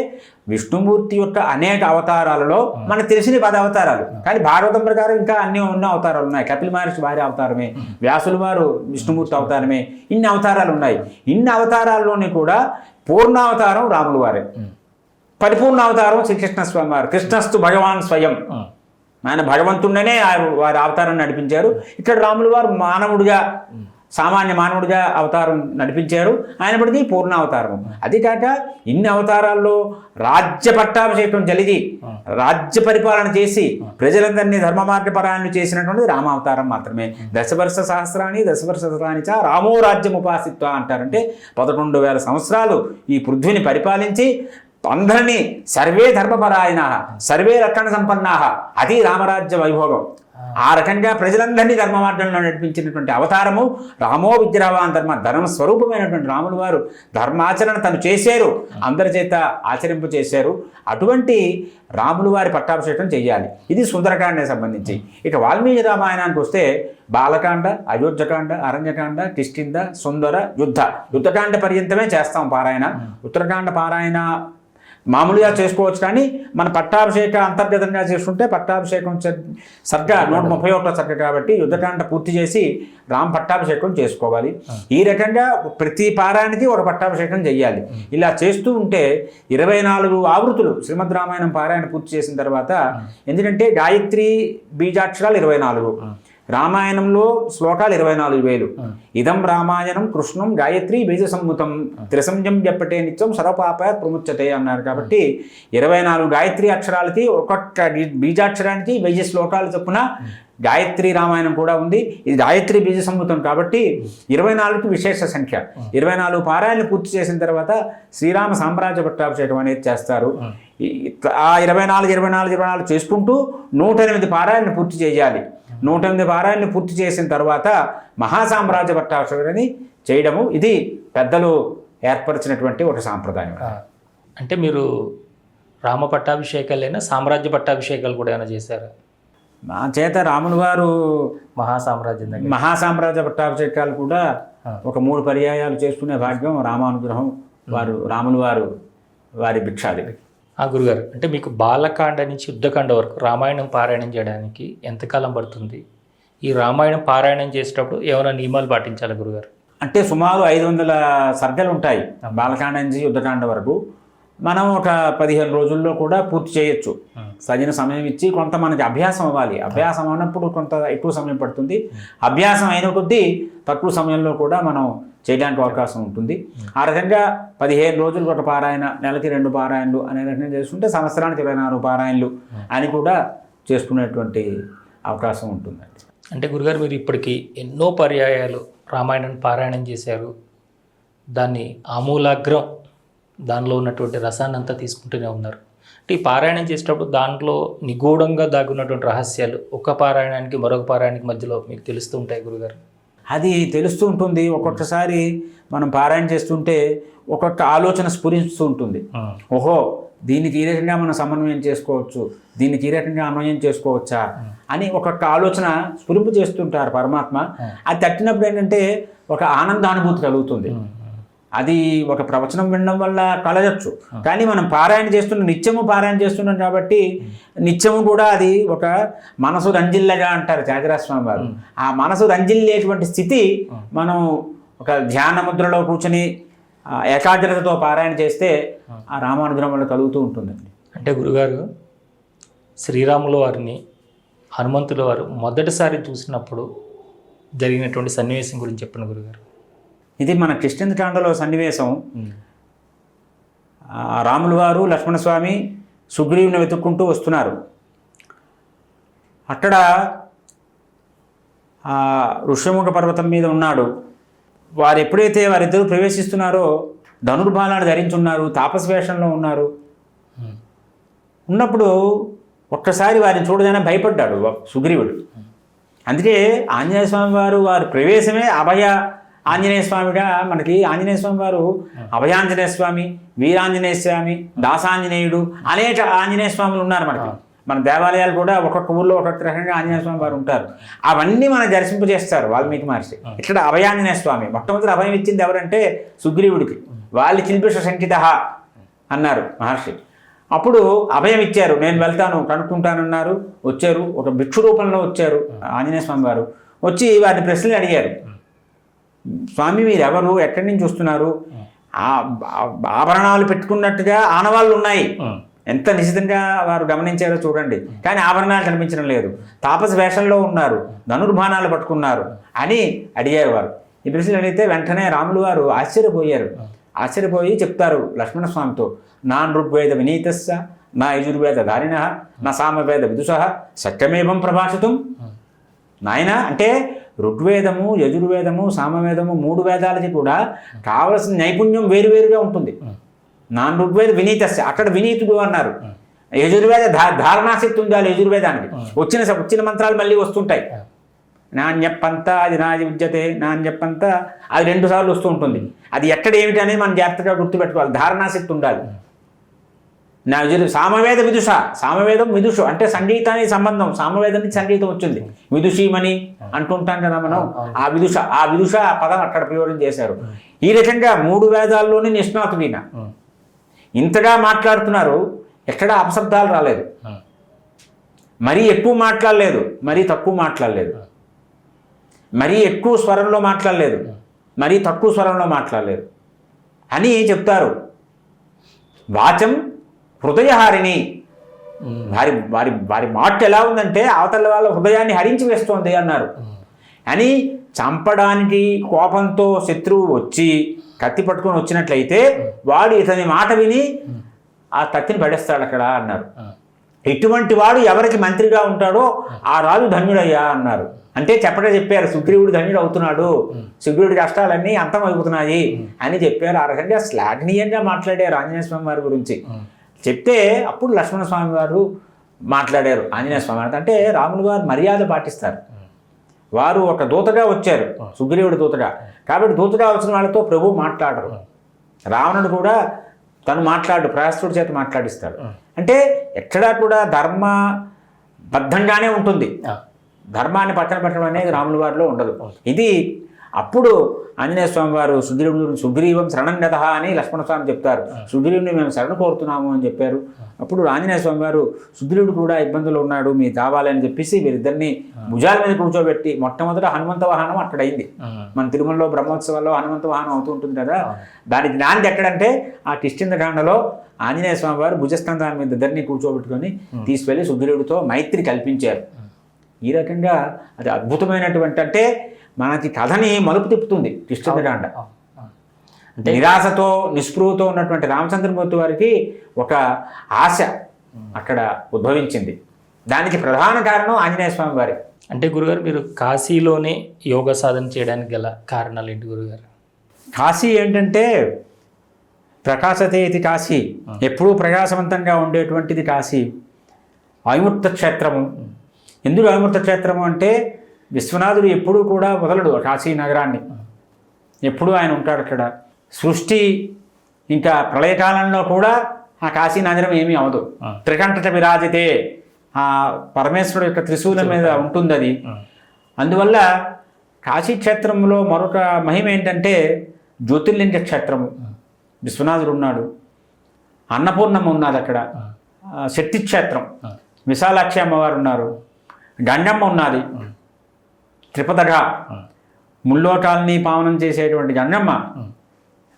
విష్ణుమూర్తి యొక్క అనేక అవతారాలలో మనకు తెలిసిన 10 అవతారాలు, కానీ భాగవతం ప్రకారం ఇంకా అన్ని ఉన్న అవతారాలు ఉన్నాయి. కపిల మహర్షి వారి అవతారమే, వ్యాసుల వారు విష్ణుమూర్తి అవతారమే, ఇన్ని అవతారాలు ఉన్నాయి. ఇన్ని అవతారాల్లోని కూడా పూర్ణావతారం రాములు వారే, పరిపూర్ణ అవతారం శ్రీకృష్ణస్వామి వారు. కృష్ణస్తు భగవాన్ స్వయం, ఆయన భగవంతుడినే వారి అవతారం నడిపించారు. ఇక్కడ రాములు వారు మానవుడిగా, సామాన్య మానవుడిగా అవతారం నడిపించారు. ఆయనప్పటికీ పూర్ణ అవతారం. అది కాక ఇన్ని అవతారాల్లో రాజ్య పట్టాభిషేకం జరిగి రాజ్య పరిపాలన చేసి ప్రజలందరినీ ధర్మ మార్గపరాయణలు చేసినటువంటి రామావతారం మాత్రమే. దశవర్ష సహస్రాన్ని చ రామో రాజ్యం ఉపాసిత్వ అంటారంటే 11,000 సంవత్సరాలు ఈ పృథ్వీని పరిపాలించి అందరినీ సర్వే ధర్మపరాయణ సర్వే రక్షణ సంపన్నా, అది రామరాజ్య వైభోగం. ఆ రకంగా ప్రజలందరినీ ధర్మ మార్గంలో నడిపించినటువంటి అవతారము రామో విగ్రహవాన్ ధర్మ స్వరూపమైనటువంటి రాములు వారు ధర్మాచరణ తను చేశారు, అందరి చేత ఆచరింపు చేశారు. అటువంటి రాములు వారి పట్టాభిషేకం చెయ్యాలి. ఇది సుందరకాండకి సంబంధించి. ఇక వాల్మీకి రామాయణానికి వస్తే బాలకాండ, అయోధ్యకాండ, అరణ్యకాండ, కిష్కింధ, సుందర, యుద్ధకాండ పర్యంతమే చేస్తాం పారాయణ. ఉత్తరకాండ పారాయణ మామూలుగా చేసుకోవచ్చు, కానీ మన పట్టాభిషేక అంతర్గతంగా చేసుకుంటే పట్టాభిషేకం సర్గ 131 సర్గ కాబట్టి యుద్ధకాండ పూర్తి చేసి రామ పట్టాభిషేకం చేసుకోవాలి. ఈ రకంగా ప్రతి పారాయణకి ఒక పట్టాభిషేకం చెయ్యాలి. ఇలా చేస్తూ ఉంటే 24 ఆవృత్తులు శ్రీమద్ రామాయణం పారాయణ పూర్తి చేసిన తర్వాత, ఎందుకంటే గాయత్రి బీజాక్షరాలు 24, రామాయణంలో శ్లోకాలు 24,000. ఇదం రామాయణం కృష్ణం గాయత్రి బీజ సమ్ముతం త్రిసంజం జప్పటే నిత్యం సర్వపాప ప్రముచ్యతే అన్నారు. కాబట్టి 24 గాయత్రి అక్షరాలకి ఒక్కొక్క బీజాక్షరానికి 1000 శ్లోకాలు చొప్పున గాయత్రి రామాయణం కూడా ఉంది. ఇది గాయత్రి బీజ సమ్ముతం కాబట్టి 24కి విశేష సంఖ్య. 24 పారాయణలు పూర్తి చేసిన తర్వాత శ్రీరామ సామ్రాజ్య పట్టాభిషేకం అనేది చేస్తారు. ఆ 24 చేసుకుంటూ 108 పారాయణలు పూర్తి చేయాలి. 108 పారాయణలు పూర్తి చేసిన తర్వాత మహాసామ్రాజ్య పట్టాభిషేకాన్ని చేయడము ఇది పెద్దలు ఏర్పరిచినటువంటి ఒక సాంప్రదాయం. అంటే మీరు రామ పట్టాభిషేకాలైనా సామ్రాజ్య పట్టాభిషేకాలు కూడా ఏమైనా చేశారా? మా చేత రాములు వారు మహాసామ్రాజ్య పట్టాభిషేకాలు కూడా ఒక 3 పర్యాయాలు చేసుకునే భాగ్యం రామానుగ్రహం రాములు వారు వారి భిక్షాది. గురుగారు, అంటే మీకు బాలకాండ నుంచి యుద్ధకాండ వరకు రామాయణం పారాయణం చేయడానికి ఎంతకాలం పడుతుంది? ఈ రామాయణం పారాయణం చేసేటప్పుడు ఏమైనా నియమాలు పాటించాలి గురుగారు? అంటే సుమారు 500 సర్గలు ఉంటాయి బాలకాండ నుంచి యుద్ధకాండ వరకు. మనం ఒక 15 రోజుల్లో కూడా పూర్తి చేయొచ్చు. సరైన సమయం ఇచ్చి కొంత మనకి అభ్యాసం అవ్వాలి. అభ్యాసం అన్నప్పుడు కొంత ఎక్కువ సమయం పడుతుంది. అభ్యాసం అయిన కొద్దీ తక్కువ సమయంలో కూడా మనం చేయడానికి అవకాశం ఉంటుంది. ఆ రకంగా 15 రోజులు ఒక పారాయణ, నెలకి 2 పారాయణలు అనే రకంగా చేసుకుంటే సంవత్సరానికి 24 పారాయణలు అని కూడా చేసుకునేటువంటి అవకాశం ఉంటుందండి. అంటే గురుగారు, మీరు ఇప్పటికీ ఎన్నో పర్యాయాలు రామాయణాన్ని పారాయణం చేశారు. దాన్ని ఆమూలాగ్రం దానిలో ఉన్నటువంటి రసాన్ని అంతా తీసుకుంటూనే ఉన్నారు. అంటే ఈ పారాయణం చేసేటప్పుడు దాంట్లో నిగూఢంగా దాగున్నటువంటి రహస్యాలు ఒక పారాయణానికి మరొక పారాయణానికి మధ్యలో మీకు తెలుస్తూ ఉంటాయి గురుగారు? అది తెలుస్తూ ఉంటుంది. ఒక్కొక్కసారి మనం పారాయణ చేస్తుంటే ఒక్కొక్క ఆలోచన స్ఫురిస్తూ ఉంటుంది. ఓహో, దీనికి ఈ రకంగా మనం సమన్వయం చేసుకోవచ్చు, దీనికి ఈ రకంగా అన్వయం చేసుకోవచ్చా అని ఒక్కొక్క ఆలోచన స్ఫురింపు చేస్తుంటారు పరమాత్మ. అది తట్టినప్పుడు ఏంటంటే ఒక ఆనందానుభూతి కలుగుతుంది. అది ఒక ప్రవచనం వినడం వల్ల కలగచ్చు, కానీ మనం పారాయణ చేస్తున్నాం, నిత్యము పారాయణ చేస్తున్నాం కాబట్టి నిత్యము కూడా అది ఒక మనసు రంజిల్లగా అంటారు త్యాగరాజ స్వామి వారు. ఆ మనసు రంజిల్లేటువంటి స్థితి మనం ఒక ధ్యాన ముద్రలో కూర్చొని ఏకాగ్రతతో పారాయణ చేస్తే ఆ రామానుగ్రహం వల్ల కలుగుతూ ఉంటుందండి. అంటే గురుగారు, శ్రీరాముల వారిని హనుమంతుల వారు మొదటిసారి చూసినప్పుడు జరిగినటువంటి సన్నివేశం గురించి చెప్పండి గురుగారు. ఇది మన కిష్కింధకాండలో సన్నివేశం. రాములు వారు లక్ష్మణస్వామి సుగ్రీవుని వెతుక్కుంటూ వస్తున్నారు. అక్కడ ఋష్యముఖ పర్వతం మీద ఉన్నాడు. వారు ఎప్పుడైతే వారిద్దరూ ప్రవేశిస్తున్నారో ధనుర్బాణాలు ధరించున్నారు, తాపస వేషంలో ఉన్నారు. ఉన్నప్పుడు ఒక్కసారి వారిని చూడగానే భయపడ్డాడు సుగ్రీవుడు. అందుకే ఆంజనేయ స్వామి వారి ప్రవేశమే అభయ ఆంజనేయ స్వామిగా మనకి ఆంజనేయ స్వామి వారు అభయాంజనేయ స్వామి, వీరాంజనేయ స్వామి, దాసాంజనేయుడు అనేక ఆంజనేయ స్వాములు ఉన్నారు మనకి. మన దేవాలయాలు కూడా ఒక్కొక్క ఊళ్ళో ఒక్కొక్క రకంగా ఆంజనేయ స్వామి వారు ఉంటారు. అవన్నీ మనకు దర్శింపజేస్తారు వాల్మీకి మహర్షి. ఇక్కడ అభయాంజనేయ స్వామి మొట్టమొదటి అభయం ఇచ్చింది ఎవరంటే సుగ్రీవుడికి. వాళ్ళు కిల్పిష శంకిత అన్నారు మహర్షి. అప్పుడు అభయం ఇచ్చారు, నేను వెళ్తాను కనుక్కుంటానన్నారు. వచ్చారు, ఒక భిక్షు రూపంలో వచ్చారు ఆంజనేయ స్వామి వారు. వచ్చి వారిని ప్రశ్నలు అడిగారు. స్వామి మీరు ఎవరు, ఎక్కడి నుంచి వస్తున్నారు? ఆభరణాలు పెట్టుకున్నట్టుగా ఆనవాళ్ళు ఉన్నాయి. ఎంత నిశ్చితంగా వారు గమనించారో చూడండి. కానీ ఆభరణాలు కనిపించడం లేదు. తాపస వేషంలో ఉన్నారు, ధనుర్బాణాలు పట్టుకున్నారు అని అడిగారు వారు. ఈ ప్రశ్నలు అడిగితే వెంటనే రాములు వారు ఆశ్చర్యపోయి చెప్తారు లక్ష్మణస్వామితో, నా ఋగ్వేద వినీతస్స నా యజుర్వేద ధారిణ నా సామవేద విదుష సత్యమేవం ప్రభాషితం. నాయన అంటే ఋగ్వేదము, యజుర్వేదము, సామవేదము 3 వేదాలకి కూడా కావలసిన నైపుణ్యం వేరువేరుగా ఉంటుంది. నాన్ ఋగ్వేద వినీతస్య, అక్కడ వినీతుడు అన్నారు. యజుర్వేద ధారణాశక్తి ఉండాలి. యజుర్వేదానికి వచ్చిన మంత్రాలు మళ్ళీ వస్తుంటాయి. నాణ్యప్పంత అది నాది విద్యతే, నాణ్యప్పంత అది 2 సార్లు వస్తూ ఉంటుంది. అది ఎక్కడ ఏమిటి అనేది మనం జాగ్రత్తగా గుర్తుపెట్టుకోవాలి. ధారణాశక్తి ఉండాలి. నా సామవేద విదుష, సామవేదం విదుషు అంటే సంగీతానికి సంబంధం. సామవేదం నుంచి సంగీతం వచ్చింది. విదుషీమని అంటుంటాం కదా మనం. ఆ విదుష పదం అక్కడ ప్రయోగం చేశారు. ఈ రకంగా 3 వేదాల్లోని నిష్ణాతుడిన. ఇంతగా మాట్లాడుతున్నారు, ఎక్కడా అపశబ్దాలు రాలేదు. మరీ ఎక్కువ మాట్లాడలేదు, మరీ తక్కువ మాట్లాడలేదు, మరీ ఎక్కువ స్వరంలో మాట్లాడలేదు, మరీ తక్కువ స్వరంలో మాట్లాడలేదు అని చెప్తారు. వాచం హృదయహారిణి. వారి వారి వారి మాట ఎలా ఉందంటే అవతల వాళ్ళ హృదయాన్ని హరించి వేస్తోంది అన్నారు. అని చంపడానికి కోపంతో శత్రువు వచ్చి కత్తి పట్టుకొని వచ్చినట్లయితే వాడు ఇతని మాట విని ఆ కత్తిని పడేస్తాడు అక్కడ అన్నారు. ఇటువంటి వాడు ఎవరికి మంత్రిగా ఉంటాడో ఆ రాజు ధన్యుడయ్యా అన్నారు. అంటే చెప్పారు, సుగ్రీవుడు ధన్యుడు అవుతున్నాడు, సుగ్రీవుడి కష్టాలన్నీ అంతమైపోతున్నాయి అని చెప్పారు. ఆ రకంగా శ్లాఘనీయంగా మాట్లాడారు ఆంజనేయ స్వామి వారి గురించి. చెప్తే అప్పుడు లక్ష్మణ స్వామి వారు మాట్లాడారు ఆంజనేయ స్వామి వారి. అంటే రాములు వారు మర్యాద పాటిస్తారు. వారు ఒక దూతగా వచ్చారు, సుగ్రీవుడి దూతగా. కాబట్టి దూతగా వచ్చిన వాళ్ళతో ప్రభు మాట్లాడరు. రావణుడు కూడా తను మాట్లాడు, ప్రయాస్తుడి చేత మాట్లాడిస్తాడు. అంటే ఎక్కడా కూడా ధర్మబద్ధంగానే ఉంటుంది. ధర్మాన్ని పక్కన పెట్టడం అనేది రాముల వారిలో ఉండదు. ఇది అప్పుడు ఆంజనేయ స్వామి వారు సుగ్రీవం శరణంగత అని లక్ష్మణ స్వామి చెప్తారు. సుగ్రీవుని మేము శరణ కోరుతున్నాము అని చెప్పారు. అప్పుడు ఆంజనేయ స్వామి వారు సుగ్రీవుడు కూడా ఇబ్బందులు ఉన్నాడు, మీరు కావాలని చెప్పేసి వీరిద్దరిని భుజాల మీద కూర్చోబెట్టి, మొట్టమొదట హనుమంత వాహనం అక్కడైంది. మన తిరుమలలో బ్రహ్మోత్సవాల్లో హనుమంత వాహనం అవుతూ ఉంటుంది కదా, దానికి నాంది ఎక్కడంటే ఆ కిష్కింధకాండలో ఆంజనేయ స్వామి వారు భుజస్కంధాల మీద ఇద్దరిని కూర్చోబెట్టుకొని తీసుకెళ్లి సుగ్రీవుడితో మైత్రి కల్పించారు. ఈ రకంగా అది అద్భుతమైనటువంటి, అంటే మనకి కథని మలుపు తిప్పుతుంది కిష్కింధకాండ. నిరాశతో నిస్పృహతో ఉన్నటువంటి రామచంద్రమూర్తి వారికి ఒక ఆశ అక్కడ ఉద్భవించింది. దానికి ప్రధాన కారణం ఆంజనేయ స్వామి వారి. అంటే గురుగారు, మీరు కాశీలోనే యోగ సాధన చేయడానికి గల కారణాలు ఏంటి గురుగారు? కాశీ ఏంటంటే ప్రకాశతే ఇది కాశీ, ఎప్పుడూ ప్రకాశవంతంగా ఉండేటువంటిది కాశీ. అవిముక్త క్షేత్రము. ఎందుకు అవిముక్త క్షేత్రము అంటే విశ్వనాథుడు ఎప్పుడూ కూడా వదలడు కాశీ నగరాన్ని, ఎప్పుడూ ఆయన ఉంటాడు అక్కడ. సృష్టి ఇంకా ప్రళయకాలంలో కూడా ఆ కాశీ నగరం ఏమీ అవదు. త్రికంఠ విరాజితే, ఆ పరమేశ్వరుడు యొక్క త్రిశూలం మీద ఉంటుంది అది. అందువల్ల కాశీ క్షేత్రంలో మరొక మహిమ ఏంటంటే జ్యోతిర్లింగ క్షేత్రము. విశ్వనాథుడు ఉన్నాడు, అన్నపూర్ణమ్మ ఉన్నది అక్కడ, శక్తి క్షేత్రం, విశాలాక్షి అమ్మవారు ఉన్నారు, గంగమ్మ ఉన్నది, త్రిపదగా ముల్లోకాల్ని పావనం చేసేటువంటి గంగమ్మ.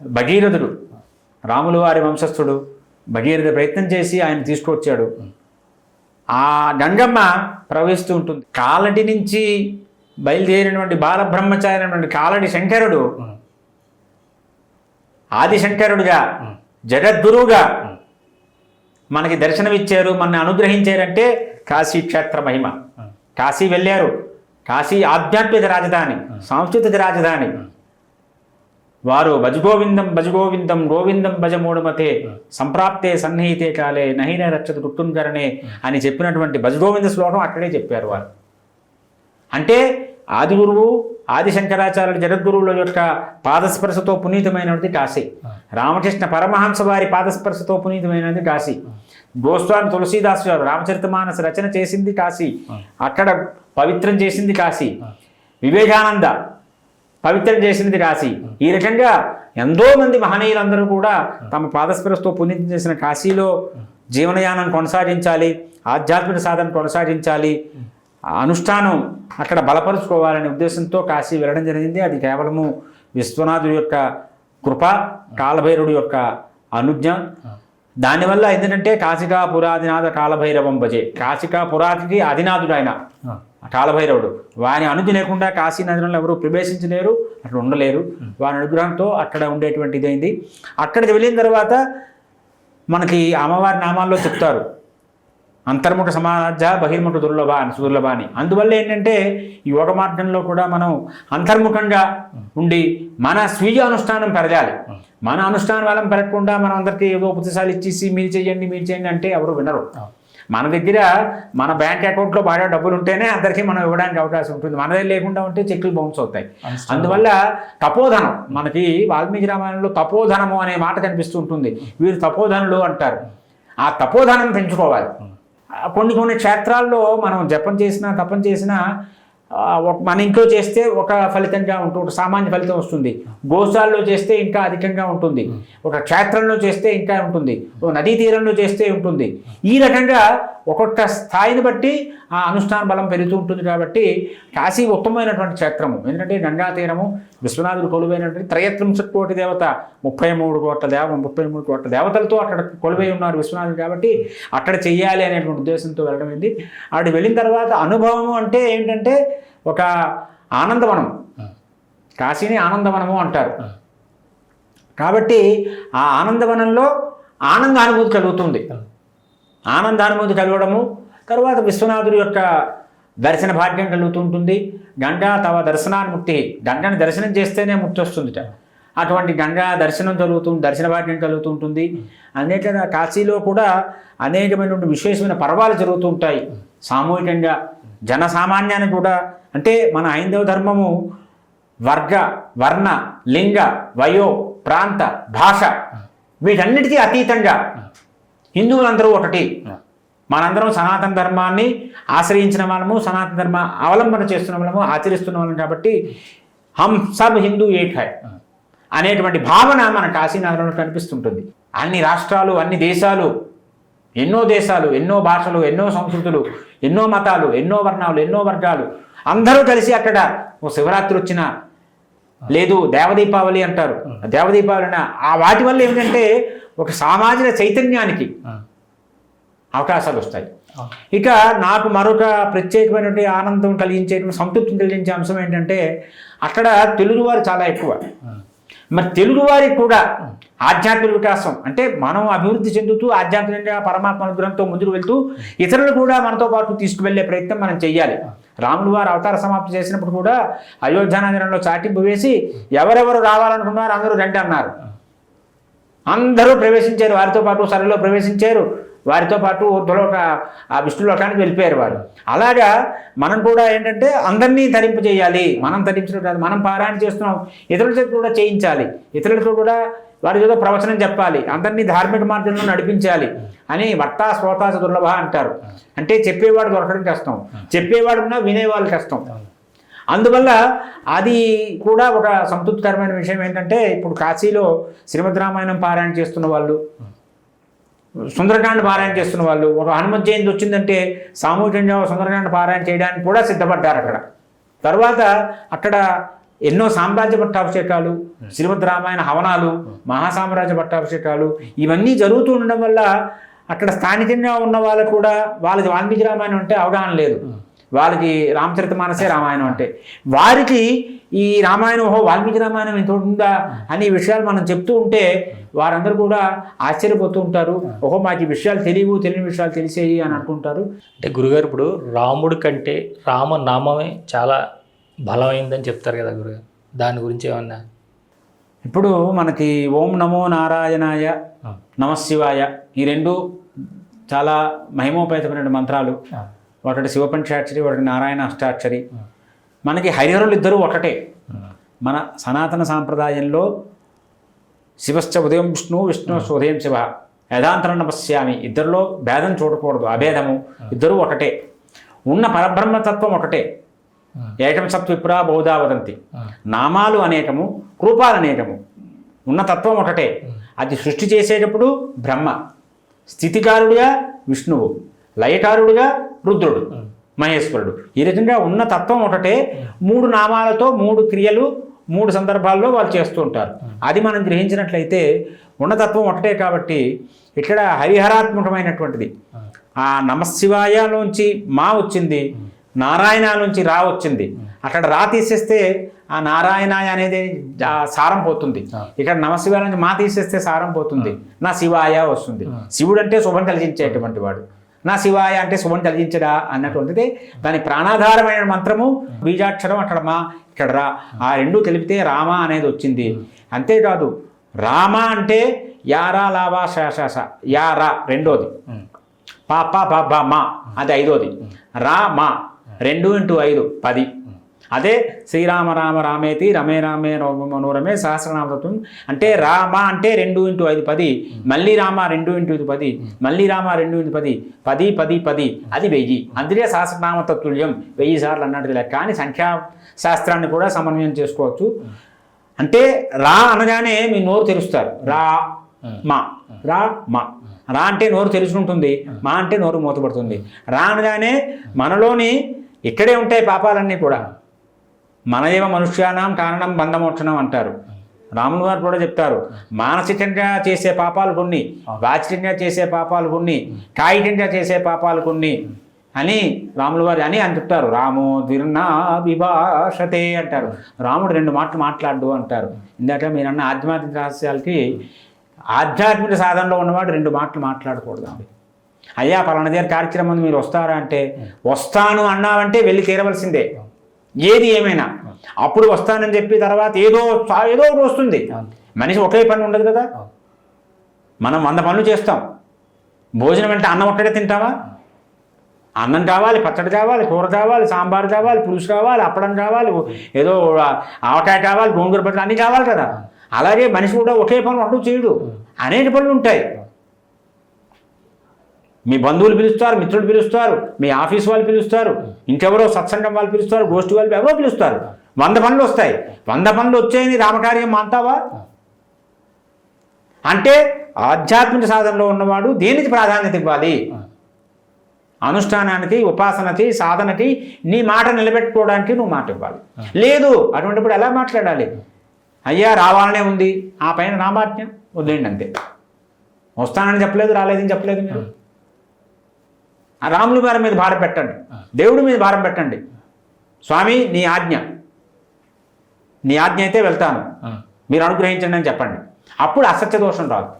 భగీరథుడు రాములు వారి వంశస్థుడు, భగీరథ ప్రయత్నం చేసి ఆయన తీసుకొచ్చాడు. ఆ గంగమ్మ ప్రవహిస్తూ ఉంటుంది. కాలటి నుంచి బయలుదేరినటువంటి బాలబ్రహ్మచారి అయినటువంటి కాలటి శంకరుడు ఆదిశంకరుడుగా జగద్గురువుగా మనకి దర్శనమిచ్చారు, మనని అనుగ్రహించారంటే కాశీ క్షేత్ర మహిమ. కాశీ వెళ్ళారు. కాశీ ఆధ్యాత్మిక రాజధాని, సాంస్కృతిక రాజధాని. వారు భజగోవిందం భజగోవిందం గోవిందం భజమూఢమతే సంప్రాప్తే సన్నిహితే కాలే నహిన రక్షత రుక్తుంకరణే అని చెప్పినటువంటి భజగోవింద శ్లోకం అక్కడే చెప్పారు వారు. అంటే ఆది గురువు ఆదిశంకరాచార్యులు జగద్గురువుల యొక్క పాదస్పర్శతో పునీతమైనది కాశీ. రామకృష్ణ పరమహంస వారి పాదస్పర్శతో పునీతమైనది కాశీ. గోస్వామి తులసీదాసు గారు రామచరితమానస రచన చేసింది కాశీ, అక్కడ పవిత్రం చేసింది కాశీ. వివేకానంద పవిత్రం చేసింది కాశీ. ఈ రకంగా ఎంతో మంది మహనీయులందరూ కూడా తమ పాదస్పర్శతో పునీతం చేసిన కాశీలో జీవనయానం కొనసాగించాలి, ఆధ్యాత్మిక సాధన కొనసాగించాలి, అనుష్ఠానం అక్కడ బలపరుచుకోవాలనే ఉద్దేశంతో కాశీ వెళ్ళడం జరిగింది. అది కేవలము విశ్వనాథుడి యొక్క కృప, కాలభైరుడి యొక్క అనుజ్ఞ. దానివల్ల ఏంటంటే కాశికా పురాదినాథ కాలభైరవం భజే. కాశికా పురాతికి అధినాథుడు ఆయన కాలభైరవుడు. వారి అనుజ్ఞ లేకుండా కాశీ నగరంలో ఎవరు ప్రవేశించలేరు, అక్కడ ఉండలేరు. వారి అనుగ్రహంతో అక్కడ ఉండేటువంటి ఇదైంది. అక్కడికి వెళ్ళిన తర్వాత మనకి అమ్మవారి నామాల్లో చెప్తారు, అంతర్ముఖ సమారాధ్య బహిర్ముఖ సుదుర్లభ అని. అందువల్ల ఏంటంటే ఈ యోగ మార్గంలో కూడా మనం అంతర్ముఖంగా ఉండి మన స్వీయ అనుష్ఠానం పెరగాలి. మన అనుష్ఠానం వల్ల పెరగకుండా మనం అందరికీ ఏదో ఉపదేశాలు ఇచ్చేసి మీరు చేయండి అంటే ఎవరు వినరు. మన దగ్గర మన బ్యాంక్ అకౌంట్లో బాగా డబ్బులు ఉంటేనే అందరికీ మనం ఇవ్వడానికి అవకాశం ఉంటుంది. మనదే లేకుండా ఉంటే చెక్కులు బౌన్స్ అవుతాయి. అందువల్ల తపోధనం, మనకి వాల్మీకి రామాయణంలో తపోధనము అనే మాట కనిపిస్తూ ఉంటుంది. వీరు తపోధనులు అంటారు. ఆ తపోధనం పెంచుకోవాలి. కొన్ని క్షేత్రాల్లో మనం జపం చేసినా తపం చేసినా మన ఇంట్లో చేస్తే ఒక ఫలితంగా ఉంటుంది, ఒక సామాన్య ఫలితం వస్తుంది. గోశాలలో చేస్తే ఇంకా అధికంగా ఉంటుంది, ఒక క్షేత్రంలో చేస్తే ఇంకా ఉంటుంది, ఒక నదీ తీరంలో చేస్తే ఉంటుంది. ఈ రకంగా ఒక్కొక్క స్థాయిని బట్టి ఆ అనుష్ఠాన బలం పెరుగుతూ ఉంటుంది. కాబట్టి కాశీ ఉత్తమమైనటువంటి క్షేత్రము. ఎందుకంటే గంగా తీరము, విశ్వనాథుడు కొలువైనటువంటి 63 కోటి దేవత, 33 కోట్ల దేవతలతో అక్కడ కొలువై ఉన్నారు విశ్వనాథుడు. కాబట్టి అక్కడ చెయ్యాలి అనేటువంటి ఉద్దేశంతో వెళ్ళడం ఏంటి. అక్కడ వెళ్ళిన తర్వాత అనుభవము అంటే ఏంటంటే ఒక ఆనందవనం. కాశీని ఆనందవనము అంటారు. కాబట్టి ఆ ఆనందవనంలో ఆనందానుభూతి కలుగుతుంది. ఆనందానుభూతి కలగడము, తర్వాత విశ్వనాథుడి యొక్క దర్శన భాగ్యం కలుగుతుంటుంది. గంగా తవ దర్శనాన్ముక్తి, గంగని దర్శనం చేస్తేనే ముక్తి వస్తుందిట. అటువంటి గంగా దర్శనం దర్శన భాగ్యం కలుగుతుంటుంది. అనేక కాశీలో కూడా అనేకమైనటువంటి విశేషమైన పర్వాలు జరుగుతూ ఉంటాయి సామూహికంగా. జనసామాన్యాన్ని కూడా, అంటే మన హైందవ ధర్మము వర్గ, వర్ణ, లింగ, వయో, ప్రాంత, భాష వీటన్నిటికీ అతీతంగా హిందువులందరూ ఒకటి. మనందరం సనాతన ధర్మాన్ని ఆశ్రయించిన వాళ్ళము, సనాతన ధర్మ అవలంబన చేస్తున్న వాళ్ళము, ఆచరిస్తున్న వాళ్ళం. కాబట్టి హమ్ సబ్ హిందూ ఏక్ హై అనేటువంటి భావన మన కాశీనగరంలో కనిపిస్తుంటుంది. అన్ని రాష్ట్రాలు, అన్ని దేశాలు, ఎన్నో దేశాలు, ఎన్నో భాషలు, ఎన్నో సంస్కృతులు, ఎన్నో మతాలు, ఎన్నో వర్ణాలు, ఎన్నో వర్గాలు అందరూ కలిసి అక్కడ ఓ శివరాత్రి వచ్చినా, లేదు దేవదీపావళి అంటారు, దేవదీపావళి ఆ వాటి వల్ల ఏమిటంటే ఒక సామాజిక చైతన్యానికి అవకాశాలు వస్తాయి. ఇక నాకు మరొక ప్రత్యేకమైనటువంటి ఆనందం కలిగించేటువంటి, సంతృప్తిని కలిగించే అంశం ఏంటంటే అక్కడ తెలుగువారు చాలా ఎక్కువ. మరి తెలుగువారికి కూడా ఆధ్యాత్మిక వికాసం, అంటే మనం అభివృద్ధి చెందుతూ ఆధ్యాత్మికంగా పరమాత్మ అనుగ్రహంతో ముందుకు వెళ్తూ ఇతరులు కూడా మనతో పాటు తీసుకువెళ్ళే ప్రయత్నం మనం చెయ్యాలి. రాములు వారు అవతార సమాప్తి చేసినప్పుడు కూడా అయోధ్యానగరంలో చాటింపు వేసి ఎవరెవరు రావాలనుకున్నారు అందరూ రండి అన్నారు. అందరూ ప్రవేశించారు, వారితో పాటు సరలో ప్రవేశించారు, వారితో పాటు ఊర్ధ్వలోక ఆ విష్ణులోకానికి వెళ్ళిపోయారు వారు. అలాగా మనం కూడా ఏంటంటే అందరినీ తరింపజేయాలి. మనం తరించడం కాదు, మనం పారాయణ చేస్తున్నాం, ఇతరులతో కూడా చేయించాలి, ఇతరులతో కూడా వారి ఏదో ప్రవచనం చెప్పాలి, అందరినీ ధార్మిక మార్గంలో నడిపించాలి అని వక్తా శ్రోతాచ దుర్లభ అంటారు. అంటే చెప్పేవాడు దొరకడం కష్టం, చెప్పేవాడు ఉన్నా వినేవాళ్ళు కష్టం. అందువల్ల అది కూడా ఒక సంతృప్తికరమైన విషయం. ఏంటంటే ఇప్పుడు కాశీలో శ్రీమద్ రామాయణం పారాయణ చేస్తున్న వాళ్ళు, సుందరకాండ పారాయణ చేస్తున్న వాళ్ళు, ఒక హనుమత్ జయంతి వచ్చిందంటే సామూహికంగా సుందరకాండ పారాయణ చేయడానికి కూడా సిద్ధపడ్డారు అక్కడ. తర్వాత అక్కడ ఎన్నో సామ్రాజ్య పట్టాభిషేకాలు, శ్రీమద్ రామాయణ హవనాలు, మహాసామ్రాజ్య పట్టాభిషేకాలు ఇవన్నీ జరుగుతూ ఉండడం వల్ల అక్కడ స్థానికంగా ఉన్న వాళ్ళకు కూడా వాళ్ళకి వాల్మీకి రామాయణం అంటే అవగాహన లేదు, వాళ్ళకి రామచరితమానసే రామాయణం అంటే, వారికి ఈ రామాయణం ఓహో వాల్మీకి రామాయణం ఇంత ఉందా అనే విషయాలు మనం చెప్తూ ఉంటే వారందరూ కూడా ఆశ్చర్యపోతూ ఉంటారు. ఓహో మాకు ఈ విషయాలు తెలియని విషయాలు తెలిసేయి అని అనుకుంటారు. అంటే గురుగారు ఇప్పుడు రాముడి కంటే రామనామమే చాలా బలమైందని చెప్తారు కదా గురుగారు, దాని గురించి ఏమన్నా? ఇప్పుడు మనకి ఓం నమో నారాయణాయ, నమశివాయ ఈ రెండు చాలా మహిమోపేతమైన మంత్రాలు. ఒకటి శివపంచాక్షరి, ఒకటి నారాయణ అష్టాక్షరి. మనకి హరిహరులు ఇద్దరూ ఒకటే. మన సనాతన సాంప్రదాయంలో శివశ్చ ఉదయం విష్ణు, విష్ణు ఉదయం శివ, యథాంతరం నమస్యామి. ఇద్దరిలో భేదం చూడకూడదు, అభేదము, ఇద్దరూ ఒకటే. ఉన్న పరబ్రహ్మతత్వం ఒకటే. ఏకం సత్విప్రా బహుధా వదంతి. నామాలు అనేకము, రూపాలు అనేకము, ఉన్న తత్వం ఒకటే. అది సృష్టి చేసేటప్పుడు బ్రహ్మ, స్థితికారుడుగా విష్ణువు, లయకారుడుగా రుద్రుడు, మహేశ్వరుడు. ఈ రకంగా ఉన్న తత్వం ఒకటే. 3 నామాలతో 3 క్రియలు 3 సందర్భాల్లో వాళ్ళు చేస్తూ ఉంటారు. అది మనం గ్రహించినట్లయితే ఉన్నతత్వం ఒకటే. కాబట్టి ఇక్కడ హరిహరాత్మకమైనటువంటిది. ఆ నమశివాయలోంచి మా వచ్చింది, నారాయణలోంచి రా వచ్చింది. అక్కడ రా తీసేస్తే ఆ నారాయణాయ అనేది సారం పోతుంది. ఇక్కడ నమశివాయ నుంచి మా తీసేస్తే సారం పోతుంది, నా శివాయ వస్తుంది. శివుడు అంటే శుభం కలిగించేటువంటి వాడు, నా శివాయ అంటే శుభం కలిగించడా అన్నటువంటిది దాని ప్రాణాధారమైన మంత్రము. బీజాక్షరం అక్కడ మా, ఇక్కడ రా, ఆ రెండు తెలిపితే రామ అనేది వచ్చింది. అంతేకాదు రామ అంటే యారా లావా శాశాస, యారా రెండోది, పాప బాబా మా అది ఐదోది, రా మా 2 × 5 10. అదే శ్రీరామ రామ రామేతి రమే రామే మనోరమే సహస్రనామతత్వం. అంటే రామ అంటే 2x5 10, మళ్ళీ రామ 2x5 10, మళ్ళీ రామ 2x10, 10 10 10, అది 1000. అందుకే సహస్రనామ తత్తుల్యం 1000 సార్లు అన్నట్టు లెక్క. కానీ సంఖ్యా శాస్త్రాన్ని కూడా సమన్వయం చేసుకోవచ్చు. అంటే రా అనగానే మీ నోరు తెరుస్తారు. రా మా రా మా. రా అంటే నోరు తెరుచుకుంటుంది, మా అంటే నోరు మూతపడుతుంది. రా అనగానే మనలోని ఇక్కడే ఉంటాయి పాపాలన్నీ కూడా. మనయేవ మనుష్యానాం కారణం బంధమోక్షణం అంటారు. రాములు గారు కూడా చెప్తారు, మానసికంగా చేసే పాపాలు కొన్ని, వాచికంగా చేసే పాపాలు కొన్ని, కాయికంగా చేసే పాపాలు కొన్ని అని రాములు వారు అని చెప్తారు. రామో ద్విర్నా విభాషతే అంటారు. రాముడు 2 మాటలు మాట్లాడు అంటారు. ఇందాక మీరు అన్న ఆధ్యాత్మిక రహస్యాలకి ఆధ్యాత్మిక సాధనలో ఉన్నవాడు 2 మాటలు మాట్లాడకూడదు. అయ్యా పలానా దగ్గర కార్యక్రమం మీరు వస్తారా అంటే, వస్తాను అన్నావంటే వెళ్ళి తీరవలసిందే, ఏది ఏమైనా. అప్పుడు వస్తానని చెప్పి తర్వాత ఏదో ఒకటి వస్తుంది. మనిషి ఒకే పని ఉండదు కదా. మనం 100 పనులు చేస్తాం. భోజనం అంటే అన్నం ఒక్కడే తింటావా? అన్నం కావాలి, పచ్చడి కావాలి, కూర కావాలి, సాంబార్ కావాలి, పులుసు కావాలి, అప్పడం కావాలి, ఏదో ఆవకాయ కావాలి, గోంగూర పచ్చడి అన్నీ కావాలి కదా. అలాగే మనిషి కూడా ఒకే పనులు ఒకటి చేయడు, అనేక పనులు ఉంటాయి. మీ బంధువులు పిలుస్తారు, మిత్రులు పిలుస్తారు, మీ ఆఫీస్ వాళ్ళు పిలుస్తారు, ఇంకెవరో సత్సంగం వాళ్ళు పిలుస్తారు, గోష్ఠి వాళ్ళు ఎవరో పిలుస్తారు. 100 పనులు వస్తాయి. 100 పనులు వచ్చాయని రామకార్యం మాంతావా? అంటే ఆధ్యాత్మిక సాధనలో ఉన్నవాడు దేనికి ప్రాధాన్యత ఇవ్వాలి? అనుష్ఠానానికి, ఉపాసనకి, సాధనకి, నీ మాట నిలబెట్టుకోవడానికి నువ్వు మాట ఇవ్వాలి. లేదు అటువంటిప్పుడు ఎలా మాట్లాడాలి? అయ్యా రావాలనే ఉంది, ఆ పైన రామాజ్ఞ వదిలేండి అంతే. వస్తానని చెప్పలేదు, రాలేదని చెప్పలేదు. మీరు ఆ రాముల వారి మీద భారం పెట్టండి, దేవుడి మీద భారం పెట్టండి. స్వామి నీ ఆజ్ఞ అయితే వెళ్తాను, మీరు అనుగ్రహించండి అని చెప్పండి. అప్పుడు అసత్య దోషం రాదు.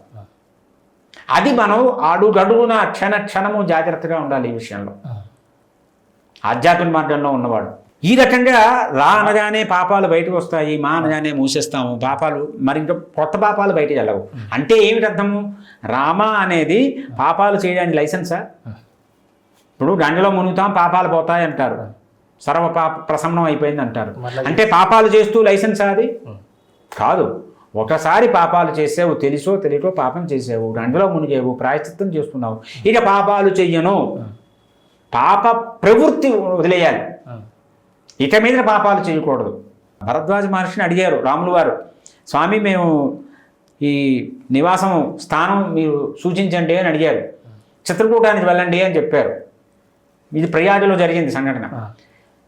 అది మనం అడుగడుగున క్షణము జాగ్రత్తగా ఉండాలి ఈ విషయంలో. ఆధ్యాత్మిక మార్గంలో ఉన్నవాడు ఈ రకంగా రా అనగానే పాపాలు బయటకు వస్తాయి, మా అనగానే మూసేస్తాము పాపాలు, మరి ఇంకా కొత్త పాపాలు బయటకు వెళ్ళవు. అంటే ఏమిటి అర్థము? రామ అనేది పాపాలు చేయడానికి లైసెన్సా? ఇప్పుడు గంగలో మునుగుతాం పాపాలు పోతాయి అంటారు, సర్వ పాప ప్రసమనం అయిపోయింది అంటారు. అంటే పాపాలు చేస్తూ లైసెన్సా అది? కాదు. ఒకసారి పాపాలు చేసావు, తెలుసో తెలియకో పాపం చేసావు, గంగలో మునిగేవు, ప్రాయశ్చిత్తం చేస్తున్నావు, ఇక పాపాలు చెయ్యను, పాప ప్రవృత్తి వదిలేయాలి, ఇక మీద పాపాలు చేయకూడదు. భరద్వాజ మహర్షిని అడిగారు రాములు వారు, స్వామి మేము ఈ నివాసం స్థానం మీరు సూచించండి అని అడిగారు. చిత్రకూటానికి వెళ్ళండి అని చెప్పారు. ఇది ప్రయాగలో జరిగింది సంఘటన.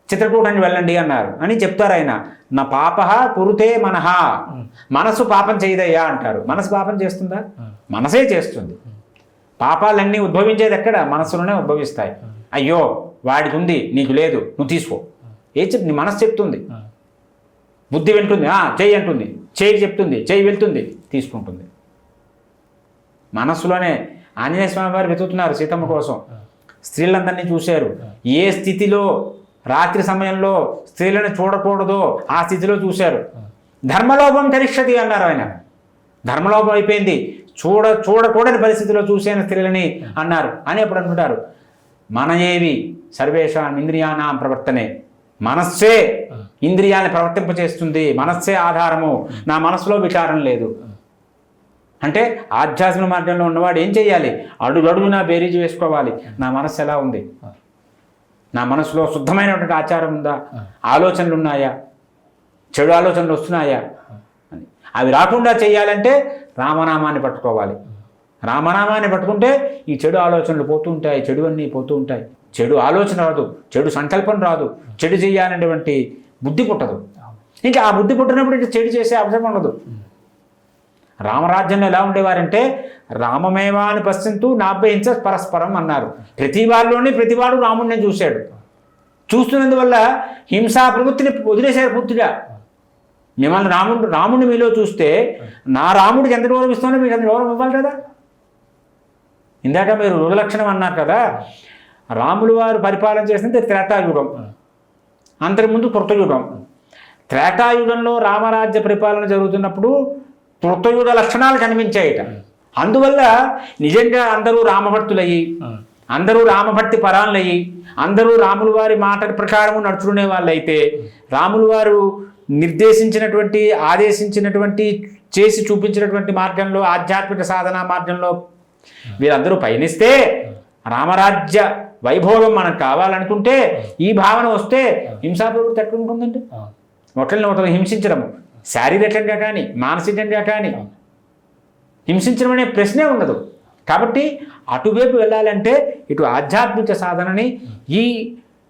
చిత్రకూటానికి వెళ్ళండి అన్నారు అని చెప్తారు ఆయన. నా పాప పురుతే మనహ, మనసు పాపం చేయదయ్యా అంటారు. మనసు పాపం చేస్తుందా? మనసే చేస్తుంది. పాపాలన్నీ ఉద్భవించేది ఎక్కడ? మనసులోనే ఉద్భవిస్తాయి. అయ్యో వాడికి ఉంది నీకు లేదు, నువ్వు తీసుకో, నీ మనసు చెప్తుంది, బుద్ధి వింటుంది, చెయ్యి అంటుంది, చెయ్యి చెప్తుంది, చెయ్యి వెళ్తుంది, తీసుకుంటుంది. మనస్సులోనే ఆంజనేయ స్వామి వారు వెతుకుతున్నారు సీతమ్మ కోసం. స్త్రీలందరినీ చూశారు. ఏ స్థితిలో రాత్రి సమయంలో స్త్రీలను చూడకూడదో ఆ స్థితిలో చూశారు. ధర్మలోపం కరిష్యతి అన్నారు ఆయన. ధర్మలోపం అయిపోయింది, చూడకూడని పరిస్థితిలో చూసిన స్త్రీలని అన్నారు అని ఎప్పుడు అనుకుంటారు. మన ఏవి సర్వేషాం ఇంద్రియానాం ప్రవర్తనే, మనస్సే ఇంద్రియాన్ని ప్రవర్తింపచేస్తుంది, మనస్సే ఆధారము, నా మనసులో విచారం లేదు. అంటే ఆధ్యాత్మిక మార్గంలో ఉన్నవాడు ఏం చేయాలి? అడుగడుగునా బేరీజు వేసుకోవాలి. నా మనస్సు ఎలా ఉంది? నా మనసులో శుద్ధమైనటువంటి ఆచారం ఉందా? ఆలోచనలు ఉన్నాయా? చెడు ఆలోచనలు వస్తున్నాయా అని. అవి రాకుండా చేయాలంటే రామనామాన్ని పట్టుకోవాలి. రామనామాన్ని పట్టుకుంటే ఈ చెడు ఆలోచనలు పోతూ ఉంటాయి, చెడు అన్నీ పోతూ ఉంటాయి. చెడు ఆలోచన రాదు, చెడు సంకల్పం రాదు, చెడు చేయాలనేటువంటి బుద్ధి పుట్టదు. ఇంకా ఆ బుద్ధి పుట్టినప్పుడు ఇంకా చెడు చేసే అవసరం ఉండదు. రామరాజ్యంలో ఎలా ఉండేవారంటే రామమేవాని పశ్చింతు నాభ్యహింస పరస్పరం అన్నారు. ప్రతివాడు రాముడిని చూశాడు. చూస్తున్నందువల్ల హింసా ప్రవృత్తిని వదిలేశారు పూర్తిగా. మిమ్మల్ని రాముడిని మీలో చూస్తే నా రాముడికి ఎంత గౌరవం ఇస్తానో మీకు ఎంత గౌరవం ఇవ్వాలి కదా. ఇందాక మీరు రుగలక్షణం అన్నారు కదా. రాములు వారు పరిపాలన చేసింది త్రేతాయుగం, అంతకుముందు కృతయుగం. త్రేతాయుగంలో రామరాజ్య పరిపాలన జరుగుతున్నప్పుడు కృతయుగ లక్షణాలు కనిపించాయట. అందువల్ల నిజంగా అందరూ రామభక్తులయ్యి అందరూ రామభక్తి పరాలయ్యి అందరూ రాముల వారి మాట ప్రకారము నడుచుకునే వాళ్ళైతే రాములు వారు నిర్దేశించినటువంటి ఆదేశించినటువంటి చేసి చూపించినటువంటి మార్గంలో ఆధ్యాత్మిక సాధనా మార్గంలో వీరందరూ పయనిస్తే రామరాజ్య వైభోగం మనకు కావాలనుకుంటే ఈ భావన వస్తే హింసా ప్రవృత్తి ఎక్కడ ఉంటుందండి? ఒకరిని హింసించడము శారీరకంగా కానీ మానసికంగా కానీ హింసించడం అనే ప్రశ్నే ఉండదు. కాబట్టి అటువైపు వెళ్ళాలంటే ఇటు ఆధ్యాత్మిక సాధనని ఈ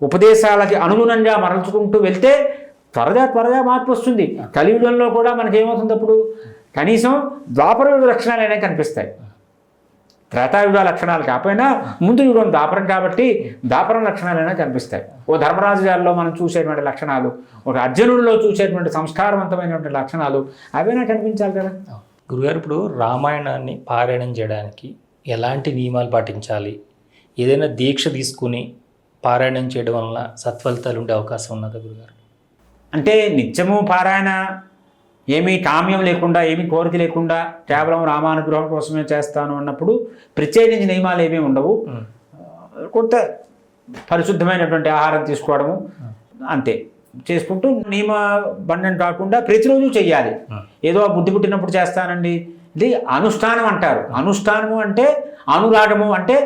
ఉపదేశాలకి అనుగుణంగా మరల్చుకుంటూ వెళ్తే త్వరగా మార్పు వస్తుంది. కలియుగంలో కూడా మనకేమవుతుంది అప్పుడు కనీసం ద్వాపరయుగ లక్షణాలైనా కనిపిస్తాయి. త్రేతాయుగ లక్షణాలు కాకపోయినా ముందు యుగం దాపరం కాబట్టి దాపరం లక్షణాలైనా కనిపిస్తాయి. ఓ ధర్మరాజు గారిలో మనం చూసేటువంటి లక్షణాలు, ఒక అర్జునుడిలో చూసేటువంటి సంస్కారవంతమైనటువంటి లక్షణాలు అవైనా కనిపించాలి కదా. గురుగారు, ఇప్పుడు రామాయణాన్ని పారాయణం చేయడానికి ఎలాంటి నియమాలు పాటించాలి? ఏదైనా దీక్ష తీసుకుని పారాయణం చేయడం వల్ల సత్ఫలితాలు ఉండే అవకాశం ఉన్నదా గురుగారు? అంటే నిత్యము పారాయణ ఏమీ కామ్యం లేకుండా ఏమీ కోరిక లేకుండా కేవలం రామానుగ్రహం కోసమే చేస్తాను అన్నప్పుడు ప్రత్యేకించి నియమాలు ఏమీ ఉండవు. కొంత పరిశుద్ధమైనటువంటి ఆహారం తీసుకోవడము అంతే చేసుకుంటూ నియమ బంధం కాకుండా ప్రతిరోజు చెయ్యాలి. ఏదో బుద్ధి పుట్టినప్పుడు చేస్తానండి, ఇది అనుష్ఠానం అంటారు. అనుష్ఠానము అంటే అనురాగము అంటే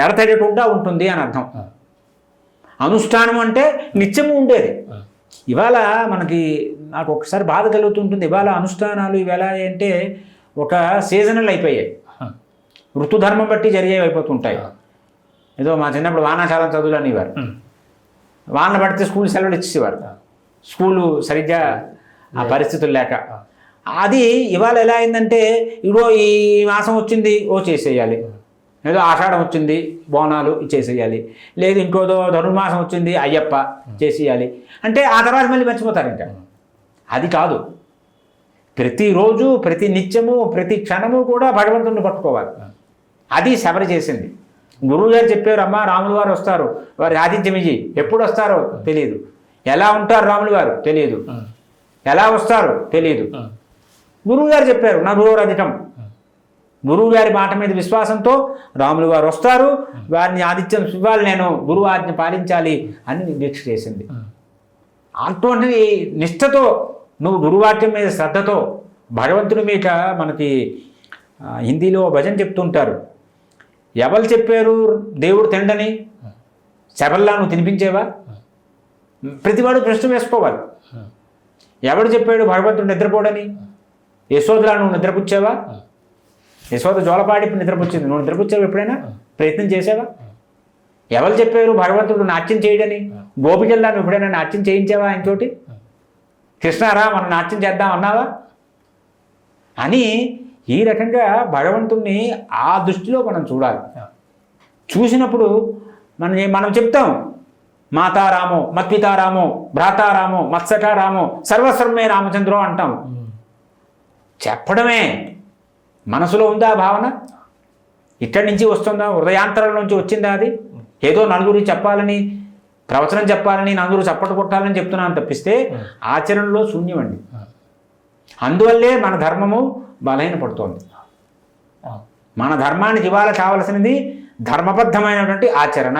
ఎడతెగకుండా ఉంటుంది అని అర్థం. అనుష్ఠానం అంటే నిత్యము ఉండేది. ఇవాళ మనకి నాకు ఒకసారి బాధ కలుగుతుంటుంది. ఇవాళ అనుష్ఠానాలు ఇవాళ అంటే ఒక సీజనల్ అయిపోయాయి, ఋతుధర్మం బట్టి జరిగేవి అయిపోతుంటాయి. ఏదో మా చిన్నప్పుడు వానాకాలం చదువులు అనేవారు, వాన పడితే స్కూల్ సెలవులు ఇచ్చేసేవారు, స్కూలు సరిగ్గా ఆ పరిస్థితులు లేక. అది ఇవాళ ఎలా అయిందంటే ఇగో ఈ మాసం వచ్చింది ఓ చేసేయాలి, ఏదో ఆషాఢం వచ్చింది బోనాలు చేసేయాలి, లేదు ఇంకోదో ధనుర్మాసం వచ్చింది అయ్యప్ప చేసేయాలి అంటే ఆ తర్వాత మళ్ళీ మర్చిపోతారు. ఇంకా అది కాదు. ప్రతిరోజు ప్రతి నిత్యము ప్రతి క్షణము కూడా భగవంతుడిని పట్టుకోవాలి. అది శబరి చేసింది. గురువు గారు చెప్పారు, అమ్మ రాములు వారు వస్తారు, వారి ఆతిథ్యం ఇయ్యి. ఎప్పుడు వస్తారో తెలియదు, ఎలా ఉంటారు రాములు వారు తెలియదు, ఎలా వస్తారు తెలియదు. గురువు గారు చెప్పారు నా గురువు అధికం. గురువు గారి మాట మీద విశ్వాసంతో రాములు వారు వస్తారు, వారిని ఆతిథ్యం ఇవ్వాలి, నేను గురువు ఆజ్ఞ పాలించాలి అని దీక్ష చేసింది. అటువంటి నిష్ఠతో నువ్వు గురువాక్యం మీద శ్రద్ధతో భగవంతుని మీద మనకి హిందీలో భజన చెప్తుంటారు, ఎవరు చెప్పారు దేవుడు తిండని, శబల్లా నువ్వు తినిపించేవా? ప్రతివాడు ప్రశ్న వేసుకోవాలి. ఎవడు చెప్పాడు భగవంతుడు నిద్రపోడని? యశోదలా నువ్వు నిద్రపుచ్చావా? యశోద జోలపాడి నిద్రపుచ్చింది, నువ్వు నిద్రపుచ్చావు ఎప్పుడైనా? ప్రయత్నం చేసావా? ఎవరు చెప్పారు భగవంతుడు నాట్యం చేయడని? గోపికల్లా నువ్వు ఎప్పుడైనా నాట్యం చేయించావా ఇంకోటి? కృష్ణారా మనం నాట్యం చేద్దాం అన్నావా? అని ఈ రకంగా భగవంతుణ్ణి ఆ దృష్టిలో మనం చూడాలి. చూసినప్పుడు మనం చెప్తాం మాతారామో మత్పితారామో భ్రాతారామో మత్సటారామో సర్వస్వమే రామచంద్రో అంటాం. చెప్పడమే, మనసులో ఉందా భావన? ఇక్కడి నుంచి వస్తుందా? హృదయాంతరం నుంచి వచ్చిందా? అది ఏదో నలుగురికి చెప్పాలని, ప్రవచనం చెప్పాలని, నలుగురు చప్పట్లు కొట్టాలని చెప్తున్నాను తప్పిస్తే ఆచరణలో శూన్యమండి. అందువల్లే మన ధర్మము బలహీనపడుతోంది. మన ధర్మానికి ఇవాళ కావలసినది ధర్మబద్ధమైనటువంటి ఆచరణ.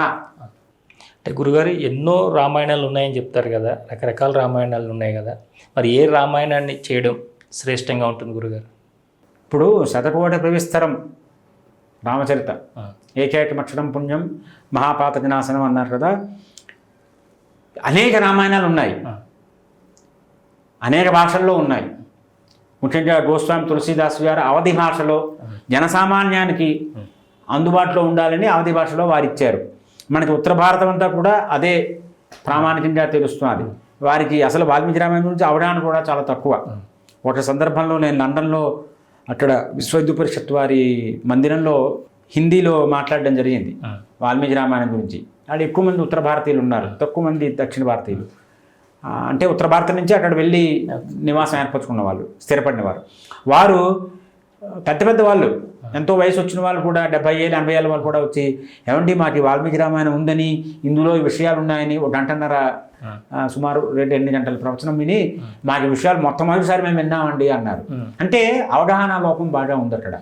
అంటే గురుగారు ఎన్నో రామాయణాలు ఉన్నాయని చెప్తారు కదా, రకరకాల రామాయణాలు ఉన్నాయి కదా, మరి ఏ రామాయణాన్ని చేయడం శ్రేష్టంగా ఉంటుంది గురుగారు? ఇప్పుడు శతకోట ప్రవిస్తరం రామచరిత, ఏకైకమక్షరం పుణ్యం మహాపాతక నాశనం అన్నారు కదా. అనేక రామాయణాలు ఉన్నాయి, అనేక భాషల్లో ఉన్నాయి. ముఖ్యంగా గోస్వామి తులసీదాస్ గారు అవధి భాషలో జనసామాన్యానికి అందుబాటులో ఉండాలని అవధి భాషలో వారు ఇచ్చారు. మనకి ఉత్తర భారతం అంతా కూడా అదే ప్రామాణికంగా తెలుస్తున్నది. వారికి అసలు వాల్మీకి రామాయణం గురించి అవగాహన కూడా చాలా తక్కువ. ఒక సందర్భంలో నేను లండన్లో అక్కడ విశ్వ హిందూ పరిషత్ వారి మందిరంలో హిందీలో మాట్లాడడం జరిగింది వాల్మీకి రామాయణం గురించి. అక్కడ ఎక్కువ మంది ఉత్తర భారతీయులు ఉన్నారు, తక్కువ మంది దక్షిణ భారతీయులు. అంటే ఉత్తర భారతం నుంచి అక్కడ వెళ్ళి నివాసం ఏర్పరచుకున్న వాళ్ళు, స్థిరపడిన వారు. వారు పెద్ద పెద్ద వాళ్ళు, ఎంతో వయసు వచ్చిన వాళ్ళు కూడా 70 ఏళ్ళు 80 ఏళ్ళ వాళ్ళు కూడా వచ్చి, ఏమండి మాకు వాల్మీకి రామాయణం ఉందని, ఇందులో ఈ విషయాలు ఉన్నాయని, 1 గంటన్నర సుమారు 2 గంటల ప్రవచనం విని మాకు విషయాలు మొట్టమొదటిసారి మేము విన్నామండి అన్నారు. అంటే అవగాహన లోపం బాగా ఉంది అక్కడ.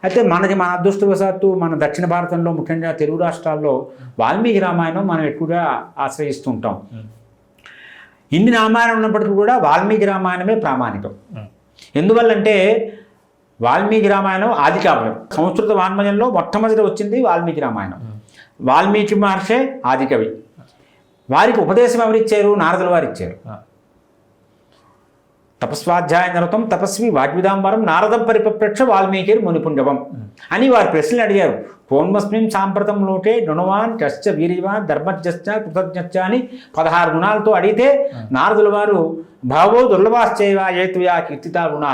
అయితే మన అదృష్టవశాత్తు మన దక్షిణ భారతంలో ముఖ్యంగా తెలుగు రాష్ట్రాల్లో వాల్మీకి రామాయణం మనం ఎక్కువగా ఆశ్రయిస్తూ ఉంటాం. ఇన్ని రామాయణం ఉన్నప్పటికీ కూడా వాల్మీకి రామాయణమే ప్రామాణికం. ఎందువల్లంటే వాల్మీకి రామాయణం ఆది కావ్యం. సంస్కృత వాన్మయంలో మొట్టమొదటి వచ్చింది వాల్మీకి రామాయణం. వాల్మీకి మహర్షే ఆది కవి. వారికి ఉపదేశం ఎవరిచ్చారు? నారదుల వారు ఇచ్చారు. తపస్వాధ్యాయ నిరతం తపస్వి వాగ్విదాంబరం నారదం పరిపప్రక్ష వాల్మీకి మునిపుంజవం అని వారు ప్రశ్నలు అడిగారు. కోన్మస్మిన్ సాంప్రతం లోటే గుణవాన్ చశ్చ వీర్యవాన్ ధర్మజ్ఞశ్చ కృతజ్ఞశ్చ అని 16 గుణాలతో అడిగితే నారదుల వారు భావో దుర్లభాశ్చైవ ఏతుయా కీర్తితా గుణ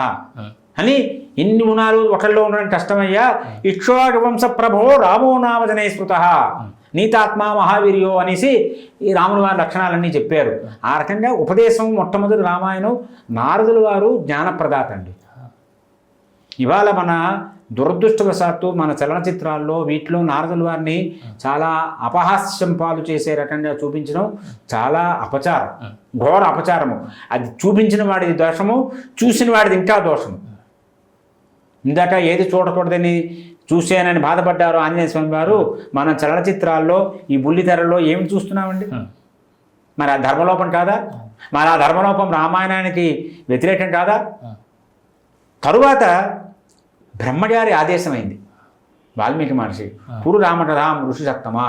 అని, ఇన్ని గుణాలు ఒకళ్ళలో ఉండడం కష్టమయ్యా, ఇక్ష్వాకువంశ ప్రభో రామో నామజనే స్మృత నీతాత్మ మహావీర్యో అనేసి ఈ రాముల వారి లక్షణాలన్నీ చెప్పారు. ఆ రకంగా ఉపదేశం మొట్టమొదటి రామాయణం. నారదుల వారు జ్ఞానప్రదాత అండి. ఇవాళ మన దురదృష్టవశాత్తు మన చలనచిత్రాల్లో వీటిలో నారదుల వారిని చాలా అపహాస్యం పాలు చేసే రకంగా చూపించడం చాలా అపచారం, ఘోర అపచారము. అది చూపించిన వాడిది దోషము, చూసిన వాడిది ఇంకా దోషము. ఇందాక ఏది చూడకూడదని చూశానని బాధపడ్డారు ఆంజనేయ స్వామి వారు. మన చలనచిత్రాల్లో ఈ బుల్లితెరలో ఏమి చూస్తున్నామండి? మరి ఆ ధర్మలోపం కాదా? మరి ఆ ధర్మలోపం రామాయణానికి వ్యతిరేకం కాదా? తరువాత బ్రహ్మగారి ఆదేశమైంది వాల్మీకి మహర్షి, కురు రామకథాం ఋషి సప్తమా,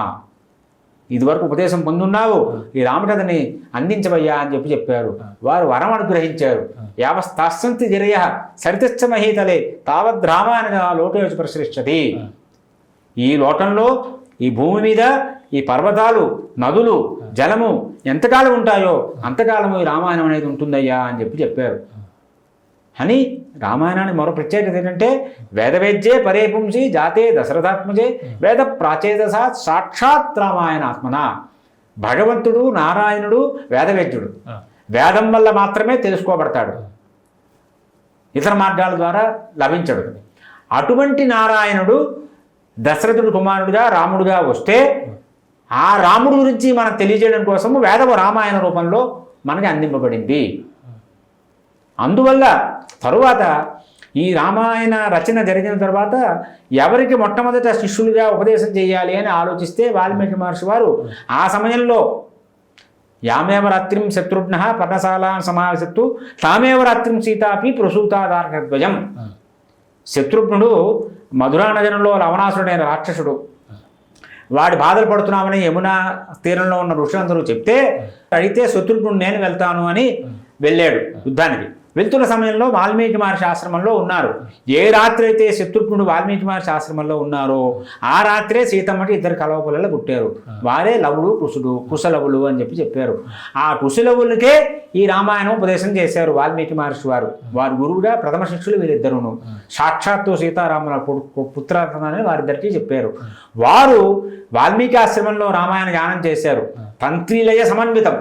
ఇదివరకు ఉపదేశం పొందున్నావు, ఈ రామకథని అందించవయ్యా అని చెప్పారు. వారు వరం అనుగ్రహించారు. యావస్తాస్సంతి గిరయ సరితశ్చ మహీతలే తావద్ రామాయణ లోకేషు ప్రసరిష్యతి. ఈ లోకంలో, ఈ భూమి మీద ఈ పర్వతాలు, నదులు, జలము ఎంతకాలం ఉంటాయో అంతకాలము ఈ రామాయణం అనేది ఉంటుందయ్యా అని చెప్పారు. అని రామాయణానికి మరో ప్రత్యేకత ఏంటంటే వేదవేద్యే పరే పుంసి జాతే దశరథాత్మజే వేద ప్రాచేతసా సాక్షాత్ రామాయణాత్మన. భగవంతుడు నారాయణుడు వేదవేద్యుడు. వేదం వల్ల మాత్రమే తెలుసుకోబడతాడు, ఇతర మార్గాల ద్వారా లభించడు. అటువంటి నారాయణుడు దశరథుడు కుమారుడుగా రాముడుగా వస్తే ఆ రాముడు గురించి మనం తెలియజేయడం కోసము వేదము రామాయణ రూపంలో మనకి అందింపబడింది. అందువల్ల తరువాత ఈ రామాయణ రచన జరిగిన తర్వాత ఎవరికి మొట్టమొదట శిష్యులుగా ఉపదేశం చేయాలి అని ఆలోచిస్తే వాల్మీకి మహర్షి వారు ఆ సమయంలో యామేవ రాత్రిం శత్రుఘ్న పర్ణశాలా సమావిశత్తు తామేవ రాత్రిం సీతాపి ప్రసూతాదార్ఘద్వయం. శత్రుఘ్నుడు మధురా నగరంలో లవణాసురుడైన రాక్షసుడు, వాడి బాధలు పడుతున్నామని యమునా తీరంలో ఉన్న ఋషులందరూ చెప్తే అడిగితే శత్రుఘ్నుడు నేను వెళ్తాను అని వెళ్ళాడు యుద్ధానికి. వెళ్తున్న సమయంలో వాల్మీకి మహర్షి ఆశ్రమంలో ఉన్నారు. ఏ రాత్రి అయితే శత్రుఘ్నుడు వాల్మీకి మహర్షి ఆశ్రమంలో ఉన్నారో ఆ రాత్రే సీతమ్మకి 2 కలవపుల్లలు పుట్టారు. వారే లవుడు కుశుడు, కుశలవులు అని చెప్పారు. ఆ కుశలవులకే ఈ రామాయణం ఉపదేశం చేశారు వాల్మీకి మహర్షి వారు. వారి గురువుగా ప్రథమ శిష్యులు వీరిద్దరును. సాక్షాత్తు సీతారాముల పుత్రరత్నాన్ని వారిద్దరికీ చెప్పారు. వారు వాల్మీకి ఆశ్రమంలో రామాయణ గానం చేశారు. తంత్రీలయ సమన్వితం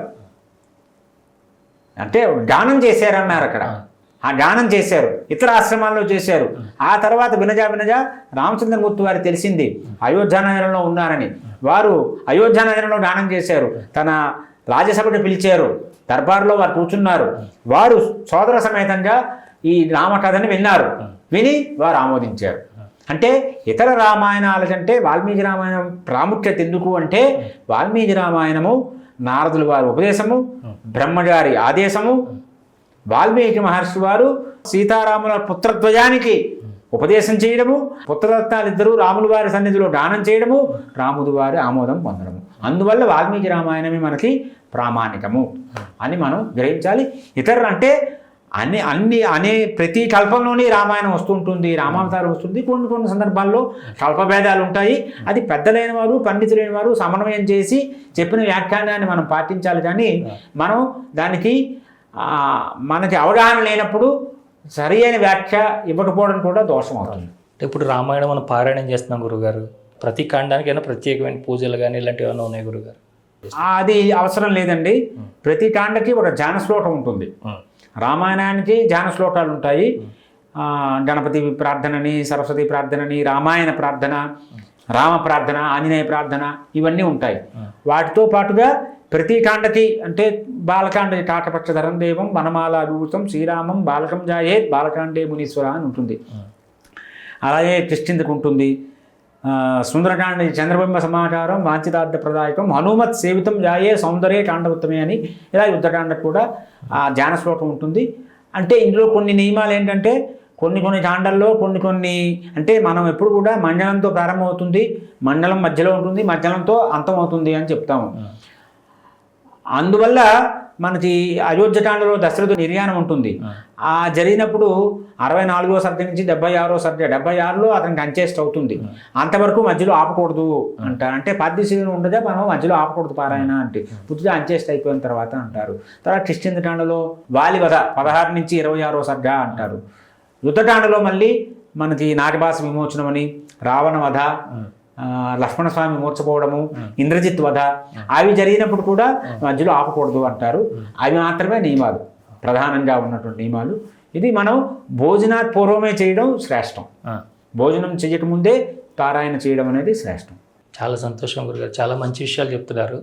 అంటే గానం చేశారన్నారు అక్కడ. ఆ గానం చేశారు, ఇతర ఆశ్రమాల్లో చేశారు. ఆ తర్వాత వినజా రామచంద్రమూర్తి వారికి తెలిసింది అయోధ్యానగరంలో ఉన్నారని. వారు అయోధ్యానగరంలో గానం చేశారు. తన రాజ్యసభకు పిలిచారు, దర్బార్లో వారు కూర్చున్నారు. వారు సోదర సమేతంగా ఈ రామకథని విన్నారు. విని వారు ఆమోదించారు. అంటే ఇతర రామాయణాల కంటే వాల్మీకి రామాయణం ప్రాముఖ్యత ఎందుకు అంటే వాల్మీకి రామాయణము నారదుల వారి ఉపదేశము, బ్రహ్మగారి ఆదేశము, వాల్మీకి మహర్షి వారు సీతారాముల పుత్రద్వయానికి ఉపదేశం చేయడము, పుత్రరత్నాలిద్దరూ రాముల వారి సన్నిధిలో గానం చేయడము, రాముడి వారి ఆమోదం పొందడము. అందువల్ల వాల్మీకి రామాయణమే మనకి ప్రామాణికము అని మనం గ్రహించాలి. ఇతరులు అంటే అనే ప్రతి కల్పంలోని రామాయణం వస్తుంటుంది, రామావతారం వస్తుంది. కొన్ని సందర్భాల్లో కల్పభేదాలు ఉంటాయి. అది పెద్దలైన వారు, పండితులైన వారు సమన్వయం చేసి చెప్పిన వ్యాఖ్యానాన్ని మనం పాటించాలి. కానీ మనం దానికి మనకి అవగాహన లేనప్పుడు సరి అయిన వ్యాఖ్య ఇవ్వకపోవడం కూడా దోషం అవుతుంది. ఇప్పుడు రామాయణం మనం పారాయణం చేస్తున్నాం గురుగారు, ప్రతి కాండానికైనా ప్రత్యేకమైన పూజలు కానీ ఇలాంటివి ఏమైనా ఉన్నాయి గురుగారు? అది అవసరం లేదండి. ప్రతి కాండకి ఒక ధ్యాన శ్లోకం ఉంటుంది. రామాయణానికి ధ్యాన శ్లోకాలు ఉంటాయి. గణపతి ప్రార్థనని, సరస్వతి ప్రార్థనని, రామాయణ ప్రార్థన, రామ ప్రార్థన, ఆంజనేయ ప్రార్థన ఇవన్నీ ఉంటాయి. వాటితో పాటుగా ప్రతి కాండకి అంటే బాలకాండ కాకపక్షధరం దేవం వనమాల అభిభూతం శ్రీరామం బాలకం జాయేత్ బాలకాండే మునీశ్వర అని ఉంటుంది. అలాగే కిష్కింధకు ఉంటుంది. సుందరకాండ చంద్రబింబ సమాచారం వాంఛితార్థ ప్రదాయకం హనుమత్ సేవితం జాయే సౌందర్య కాండవత్తమే అని ఇలా యుద్ధకాండకు కూడా ఆ ధ్యాన శ్లోకం ఉంటుంది. అంటే ఇందులో కొన్ని నియమాలు ఏంటంటే కొన్ని కాండల్లో కొన్ని అంటే మనం ఎప్పుడు కూడా మండలంతో ప్రారంభమవుతుంది, మండలం మధ్యలో ఉంటుంది, మధ్యలంతో అంతం అవుతుంది అని చెప్తాము. అందువల్ల మనకి అయోధ్యకాండలో దశరథుడు నిర్యాణం ఉంటుంది. ఆ జరిగినప్పుడు 64వ సర్గ నుంచి 76వ సర్గ 76లో అతనికి అంచేస్ట్ అవుతుంది. అంతవరకు మధ్యలో ఆపకూడదు అంటారు. అంటే పాద్యశీలను ఉండదా మనం మధ్యలో ఆపకూడదు పారాయణ అంటే పూర్తిగా అంచేస్ట్ అయిపోయిన తర్వాత అంటారు. తర్వాత కిష్కింధకాండలో వాలి వధ 16 నుంచి 26వ సర్గ అంటారు. యుద్ధకాండలో మళ్ళీ మనకి నాగభాష విమోచనం అని, రావణ వధ, లక్ష్మణస్వామి మూర్చపోవడము, ఇంద్రజిత్ వధ అవి జరిగినప్పుడు కూడా మధ్యలో ఆపకూడదు అంటారు. అవి మాత్రమే నియమాలు, ప్రధానంగా ఉన్నటువంటి నియమాలు. ఇది మనం భోజనాత్ పూర్వమే చేయడం శ్రేష్టం. భోజనం చేయకముందే పారాయణ చేయడం అనేది శ్రేష్టం. చాలా సంతోషం గురుగారు, చాలా మంచి విషయాలు చెప్తున్నారు.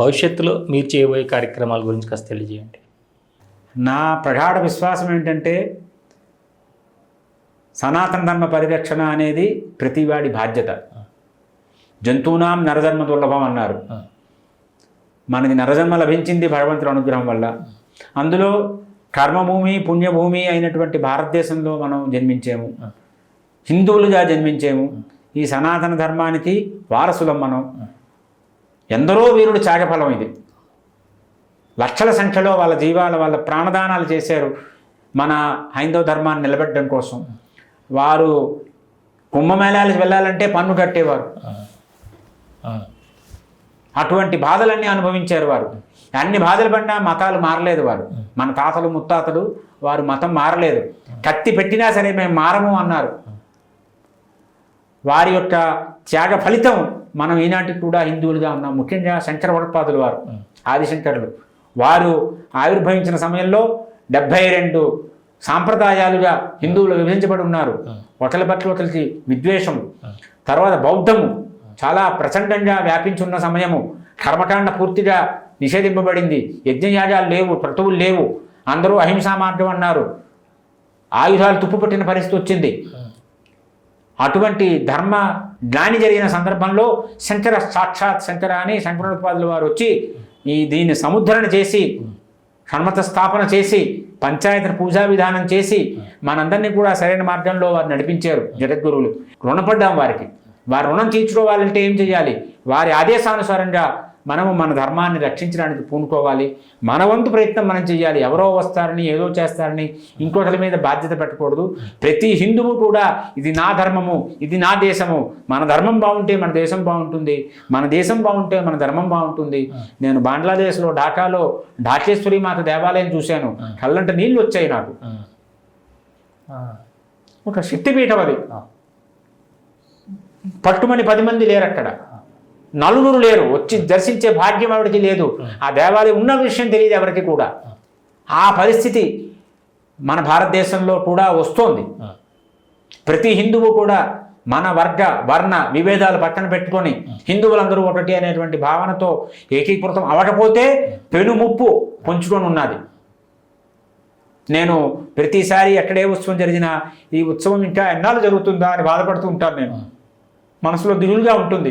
భవిష్యత్తులో మీరు చేయబోయే కార్యక్రమాల గురించి కాస్త తెలియజేయండి. నా ప్రగాఢ విశ్వాసం ఏంటంటే సనాతన ధర్మ పరిరక్షణ అనేది ప్రతివాడి బాధ్యత. జంతువునాం నరజన్మ దుర్లభం అన్నారు. మనకి నరజన్మ లభించింది భగవంతుడి అనుగ్రహం వల్ల. అందులో కర్మభూమి పుణ్యభూమి అయినటువంటి భారతదేశంలో మనం జన్మించాము, హిందువులుగా జన్మించాము. ఈ సనాతన ధర్మానికి వారసులం మనం. ఎందరో వీరుడు త్యాగఫలం ఇది. లక్షల సంఖ్యలో వాళ్ళ జీవాలు, వాళ్ళ ప్రాణదానాలు చేశారు మన హైందవ ధర్మాన్ని నిలబెట్టడం కోసం. వారు కుంభమేళాలకు వెళ్ళాలంటే పన్ను కట్టేవారు. అటువంటి బాధలన్నీ అనుభవించారు వారు. అన్ని బాధలు పడినా మతాలు మారలేదు వారు. మన తాతలు ముత్తాతలు వారు మతం మారలేదు. కత్తి పెట్టినా సరే మేము మారము అన్నారు. వారి యొక్క త్యాగ ఫలితం మనం ఈనాటికి కూడా హిందువులుగా ఉన్నాం. ముఖ్యంగా శంకర భగవత్పాదులు వారు, ఆదిశంకరులు వారు ఆవిర్భవించిన సమయంలో 72 సాంప్రదాయాలుగా హిందువులు విభజించబడి ఉన్నారు. ఒకరి పట్ల ఒకరికి విద్వేషం. తర్వాత బౌద్ధము చాలా ప్రచండంగా వ్యాపించున్న సమయము. కర్మకాండ పూర్తిగా నిషేధింపబడింది. యజ్ఞయాగాలు లేవు, క్రతువులు లేవు. అందరూ అహింసా మార్గం అన్నారు. ఆయుధాలు తుప్పుపట్టిన పరిస్థితి వచ్చింది. అటువంటి ధర్మ జ్ఞాని జరిగిన సందర్భంలో సాక్షాత్ శంకర అని శంకరోత్పాదుల వారు వచ్చి దీన్ని సముద్ధరణ చేసి, షణ్మత స్థాపన చేసి, పంచాయతీ పూజా విధానం చేసి మనందరినీ కూడా సరైన మార్గంలో వారు నడిపించారు జగద్గురువులు. రుణపడ్డాం వారికి. వారి రుణం తీర్చుకోవాలంటే ఏం చేయాలి? వారి ఆదేశానుసారంగా మనము మన ధర్మాన్ని రక్షించడానికి పూనుకోవాలి. మన వంతు ప్రయత్నం మనం చేయాలి. ఎవరో వస్తారని, ఏదో చేస్తారని ఇంకొకరి మీద బాధ్యత పెట్టకూడదు. ప్రతి హిందువు కూడా ఇది నా ధర్మము, ఇది నా దేశము, మన ధర్మం బాగుంటే మన దేశం బాగుంటుంది, మన దేశం బాగుంటే మన ధర్మం బాగుంటుంది. నేను బంగ్లాదేశ్లో ఢాకాలో ఢాకేశ్వరి మాత దేవాలయం చూశాను. కళ్ళంట నీళ్ళు వచ్చాయి నాకు. ఒక శక్తిపీఠం అది. పట్టుమని 10 మంది లేరు అక్కడ, నలుగురు లేరు. వచ్చి దర్శించే భాగ్యం ఎవరికి లేదు. ఆ దేవాలయం ఉన్న విషయం తెలియదు ఎవరికి కూడా. ఆ పరిస్థితి మన భారతదేశంలో కూడా వస్తోంది. ప్రతి హిందువు కూడా మన వర్గ వర్ణ విభేదాలు పక్కన పెట్టుకొని హిందువులందరూ ఒకటి అనేటువంటి భావనతో ఏకీకృతం అవ్వకపోతే పెను ముప్పు పొంచుకొని ఉన్నది. నేను ప్రతిసారి ఎక్కడే ఉత్సవం జరిగినా ఈ ఉత్సవం ఇంకా ఎన్నాళ్ళు జరుగుతుందా అని బాధపడుతూ ఉంటాను. నేను మనసులో దిగులుగా ఉంటుంది.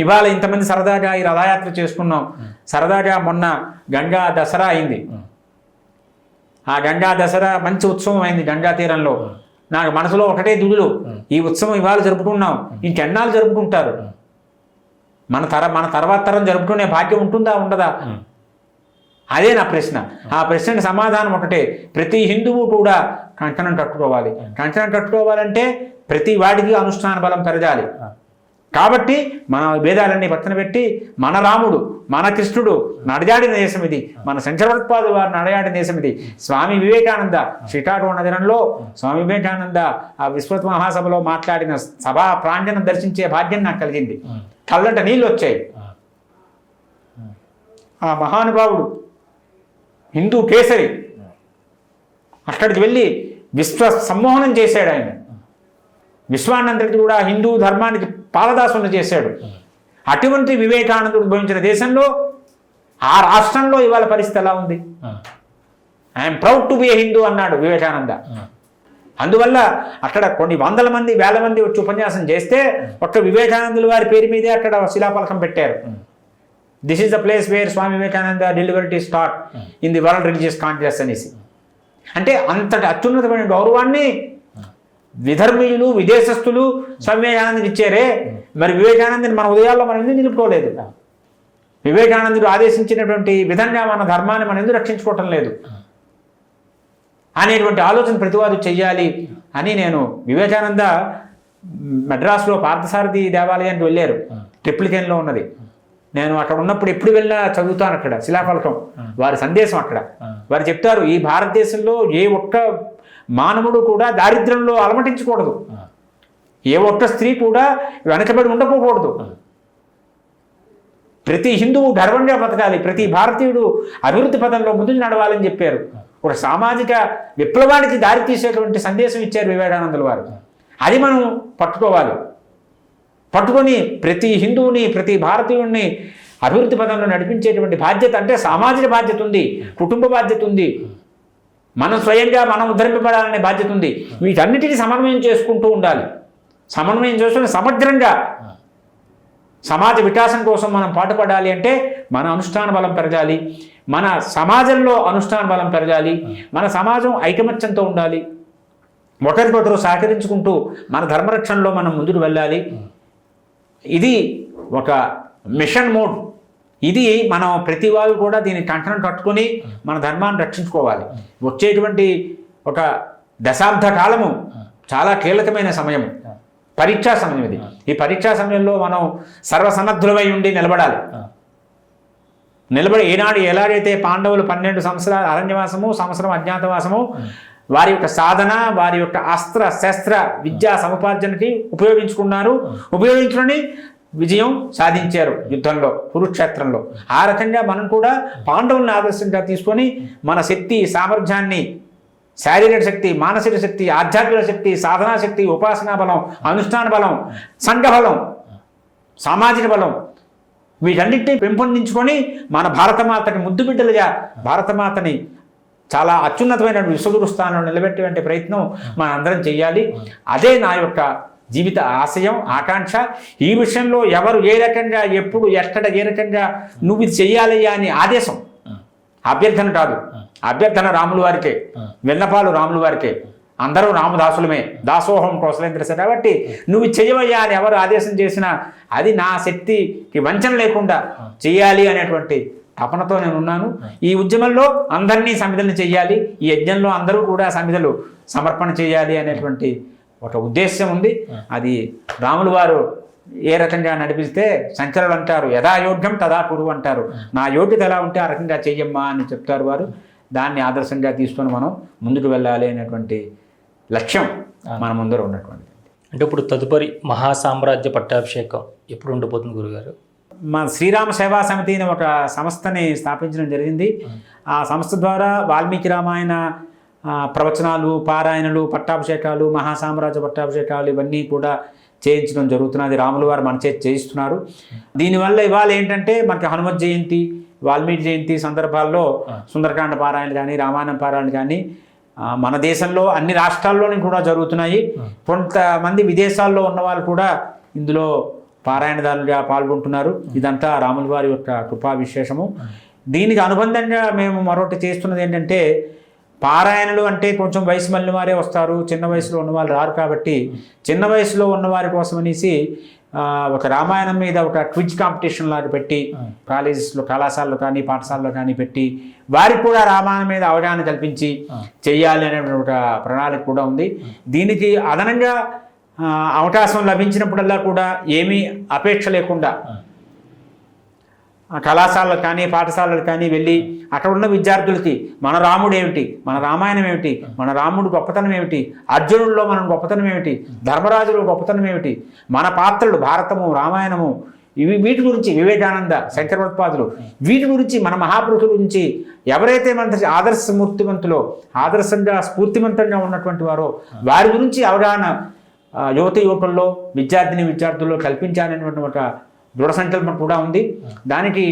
ఇవాళ ఇంతమంది సరదాగా ఈ రథయాత్ర చేసుకున్నాం. సరదాగా మొన్న గంగా దసరా అయింది. ఆ గంగా దసరా మంచి ఉత్సవం అయింది గంగా తీరంలో. నాకు మనసులో ఒకటే దిగులు, ఈ ఉత్సవం ఇవాళ జరుపుకున్నాం, ఇంకెన్నాళ్ళు జరుపుకుంటారు? మన తర్వాత తరం జరుపుకునే భాగ్యం ఉంటుందా ఉండదా? అదే నా ప్రశ్న. ఆ ప్రశ్నకి సమాధానం ఒకటే, ప్రతి హిందువు కూడా కంకణం కట్టుకోవాలి. కంకణం కట్టుకోవాలంటే ప్రతి వాడికి అనుష్ఠాన బలం పెరగాలి. కాబట్టి మన భేదాలన్నీ పక్కన పెట్టి మన రాముడు, మన కృష్ణుడు నడయాడిన దేశం ఇది. మన శంకరోత్పాదులు వారు నడయాడిన దేశం ఇది. స్వామి వివేకానంద శ్రీకాకుళం నగరంలో స్వామి వివేకానంద ఆ విశ్వ మహాసభలో మాట్లాడిన సభా ప్రాంగణం దర్శించే భాగ్యం నాకు కలిగింది. కళ్ళంట నీళ్ళు వచ్చాయి. ఆ మహానుభావుడు హిందూ కేసరి అక్కడికి వెళ్ళి విశ్వ సమ్మోహనం చేశాడు. ఆయన విశ్వానందరికి కూడా హిందూ ధర్మానికి పాలదాసులను చేశాడు. అటువంటి వివేకానందుడు ఉద్భవించిన దేశంలో, ఆ రాష్ట్రంలో ఇవాళ పరిస్థితి ఎలా ఉంది? ఐఎమ్ ప్రౌడ్ టు బి ఏ హిందూ అన్నాడు వివేకానంద. అందువల్ల అక్కడ కొన్ని వందల మంది వేల మంది వచ్చి ఉపన్యాసం చేస్తే ఒక్క వివేకానందుల వారి పేరు మీదే అక్కడ శిలాఫలకం పెట్టారు. This is the place where Swami Vivekananda delivered his thought in the world religious conscious అనేసి. అంటే అంతటి అత్యున్నతమైన గౌరవాన్ని విధర్మీయులు విదేశస్తులు స్వామి వివేకానందకి ఇచ్చారే, మరి వివేకానందని మన ఉదయాల్లో మనం ఎందుకు నిలుపుకోలేదు? వివేకానందుడు ఆదేశించినటువంటి విధంగా మన ధర్మాన్ని మనం ఎందుకు రక్షించుకోవటం లేదు అనేటువంటి ఆలోచన ప్రతివాదు చెయ్యాలి అని నేను వివేకానంద మద్రాసులో పార్థసారథి దేవాలయానికి వెళ్ళారు, ట్రిప్లికెన్లో ఉన్నది. నేను అక్కడ ఉన్నప్పుడు ఎప్పుడు వెళ్ళినా చదువుతాను అక్కడ శిలాఫలకం, వారి సందేశం అక్కడ. వారు చెప్తారు, ఈ భారతదేశంలో ఏ ఒక్క మానవుడు కూడా దారిద్ర్యంలో అలమటించకూడదు, ఏ ఒక్క స్త్రీ కూడా వెనకబడి ఉండకపోకూడదు, ప్రతి హిందువు గర్వంగా బతకాలి, ప్రతి భారతీయుడు అభివృద్ధి పథంలో ముందుకు నడవాలని చెప్పారు. ఒక సామాజిక విప్లవానికి దారి తీసేటువంటి సందేశం ఇచ్చారు వివేకానందుల వారు. అది మనం పట్టుకోవాలి. పట్టుకొని ప్రతి హిందువుని ప్రతి భారతీయుడిని అభివృద్ధి పథంలో నడిపించేటువంటి బాధ్యత, అంటే సామాజిక బాధ్యత ఉంది, కుటుంబ బాధ్యత ఉంది, మనం స్వయంగా మనం ఉద్ధరింపబడాలనే బాధ్యత ఉంది. వీటన్నిటికీ సమన్వయం చేసుకుంటూ ఉండాలి. సమన్వయం చేసుకుని సమగ్రంగా సమాజ వికాసం కోసం మనం పాటుపడాలి. అంటే మన అనుష్ఠాన బలం పెరగాలి, మన సమాజంలో అనుష్ఠాన బలం పెరగాలి, మన సమాజం ఐకమత్యంతో ఉండాలి, ఒకరికొకరు సహకరించుకుంటూ మన ధర్మరక్షణలో మనం ముందుకు వెళ్ళాలి. ఇది ఒక మిషన్ మోడ్. ఇది మనం ప్రతి వాళ్ళు కూడా దీన్ని కంకణం కట్టుకొని మన ధర్మాన్ని రక్షించుకోవాలి. వచ్చేటువంటి ఒక దశాబ్ద కాలము చాలా కీలకమైన సమయం, పరీక్షా సమయం ఇది. ఈ పరీక్షా సమయంలో మనం సర్వసన్నద్ధులమై ఉండి నిలబడాలి. ఏనాడు ఎలాగైతే పాండవులు 12 సంవత్సరాల అరణ్యవాసము, సంవత్సరం అజ్ఞాతవాసము, వారి యొక్క సాధన, వారి యొక్క అస్త్ర శస్త్ర విద్యా సముపార్జనకి ఉపయోగించుకున్నారు, ఉపయోగించుకొని విజయం సాధించారు యుద్ధంలో, కురుక్షేత్రంలో. ఆ రకంగా మనం కూడా పాండవుల్ని ఆదర్శంగా తీసుకొని మన శక్తి సామర్థ్యాన్ని, శారీరక శక్తి, మానసిక శక్తి, ఆధ్యాత్మిక శక్తి, సాధనా శక్తి, ఉపాసనా బలం, అనుష్ఠాన బలం, సంఘ బలం, సామాజిక బలం, వీటన్నిటిని పెంపొందించుకొని మన భారతమాతని ముద్దు బిడ్డలుగా భారతమాతని చాలా అత్యున్నతమైన విశ్వగురు స్థానంలో నిలబెట్టే ప్రయత్నం మన అందరం చేయాలి. అదే నా యొక్క జీవిత ఆశయం, ఆకాంక్ష. ఈ విషయంలో ఎవరు ఏ రకంగా, ఎప్పుడు, ఎక్కడ, ఏ రకంగా నువ్వు ఇది చెయ్యాలయ్యా అని ఆదేశం, అభ్యర్థన కాదు. అభ్యర్థన రాముల వారికే, విన్నపాలు రాముల వారికే, అందరూ రామదాసులమే, దాసోహం కోసలేంద్ర. కాబట్టి నువ్వు చెయ్యవయ్యా అని ఎవరు ఆదేశం చేసినా అది నా శక్తికి వంచన లేకుండా చేయాలి అనేటువంటి తపనతో నేను ఉన్నాను. ఈ ఉద్యమంలో అందరినీ సమిధులను చెయ్యాలి, ఈ యజ్ఞంలో అందరూ కూడా సమిధులు సమర్పణ చేయాలి అనేటువంటి ఒక ఉద్దేశం ఉంది. అది రాములు వారు ఏ రకంగా నడిపిస్తే శంకరులు అంటారు, యథాయోగ్యం తదా కురు అంటారు. నా యోగ్యత ఎలా ఉంటే ఆ రకంగా చెయ్యమ్మా అని చెప్తారు వారు. దాన్ని ఆదర్శంగా తీసుకొని మనం ముందుకు వెళ్ళాలి అనేటువంటి లక్ష్యం మన ముందర ఉన్నటువంటి. అంటే ఇప్పుడు తదుపరి మహాసామ్రాజ్య పట్టాభిషేకం ఎప్పుడు ఉండబోతుంది గురుగారు? మా శ్రీరామ సేవా సమితి అనే ఒక సంస్థని స్థాపించడం జరిగింది. ఆ సంస్థ ద్వారా వాల్మీకి రామాయణ ప్రవచనాలు, పారాయణలు, పట్టాభిషేకాలు, మహాసామ్రాజ్య పట్టాభిషేకాలు ఇవన్నీ కూడా చేయించడం జరుగుతున్నది. రాముల వారు మన చేతి చేయిస్తున్నారు. దీనివల్ల ఇవాళ ఏంటంటే మనకి హనుమత్ జయంతి, వాల్మీకి జయంతి సందర్భాల్లో సుందరకాండ పారాయణలు కానీ, రామాయణం పారాయణలు కానీ మన దేశంలో అన్ని రాష్ట్రాల్లోని కూడా జరుగుతున్నాయి. కొంతమంది విదేశాల్లో ఉన్న వాళ్ళు కూడా ఇందులో పారాయణదారులుగా పాల్గొంటున్నారు. ఇదంతా రాముల వారి యొక్క కృపా విశేషము. దీనికి అనుబంధంగా మేము మరొకటి చేస్తున్నది ఏంటంటే, పారాయణలు అంటే కొంచెం వయసు మళ్ళీ వారే వస్తారు, చిన్న వయసులో ఉన్నవాళ్ళు రారు. కాబట్టి చిన్న వయసులో ఉన్నవారి కోసం అనేసి ఒక రామాయణం మీద ఒక క్విజ్ కాంపిటీషన్ లాగా పెట్టి కాలేజెస్లో, కళాశాలలో కానీ పాఠశాలలో కానీ పెట్టి వారికి కూడా రామాయణం మీద అవగాహన కల్పించి చెయ్యాలి అనే ఒక ప్రణాళిక కూడా ఉంది. దీనికి అదనంగా అవకాశం లభించినప్పుడల్లా కూడా ఏమీ అపేక్ష లేకుండా కళాశాలలు కానీ పాఠశాలలు కానీ వెళ్ళి అక్కడ ఉన్న విద్యార్థులకి మన రాముడు ఏమిటి, మన రామాయణం ఏమిటి, మన రాముడు గొప్పతనం ఏమిటి, అర్జునుడిలో మన గొప్పతనం ఏమిటి, ధర్మరాజులో గొప్పతనం ఏమిటి, మన పాత్రలు భారతము, రామాయణము, వీటి గురించి వివేకానంద, శంకర భగవత్పాదులు, వీటి గురించి మన మహాపురుషుల గురించి ఎవరైతే మన ఆదర్శమూర్తివంతులో, ఆదర్శంగా స్ఫూర్తివంతంగా ఉన్నటువంటి వారో వారి గురించి అవగాహన యువత యువకుల్లో, విద్యార్థుల్లో కల్పించాలనేటువంటి ఒక దృఢ సంకల్పం కూడా ఉంది. దానికి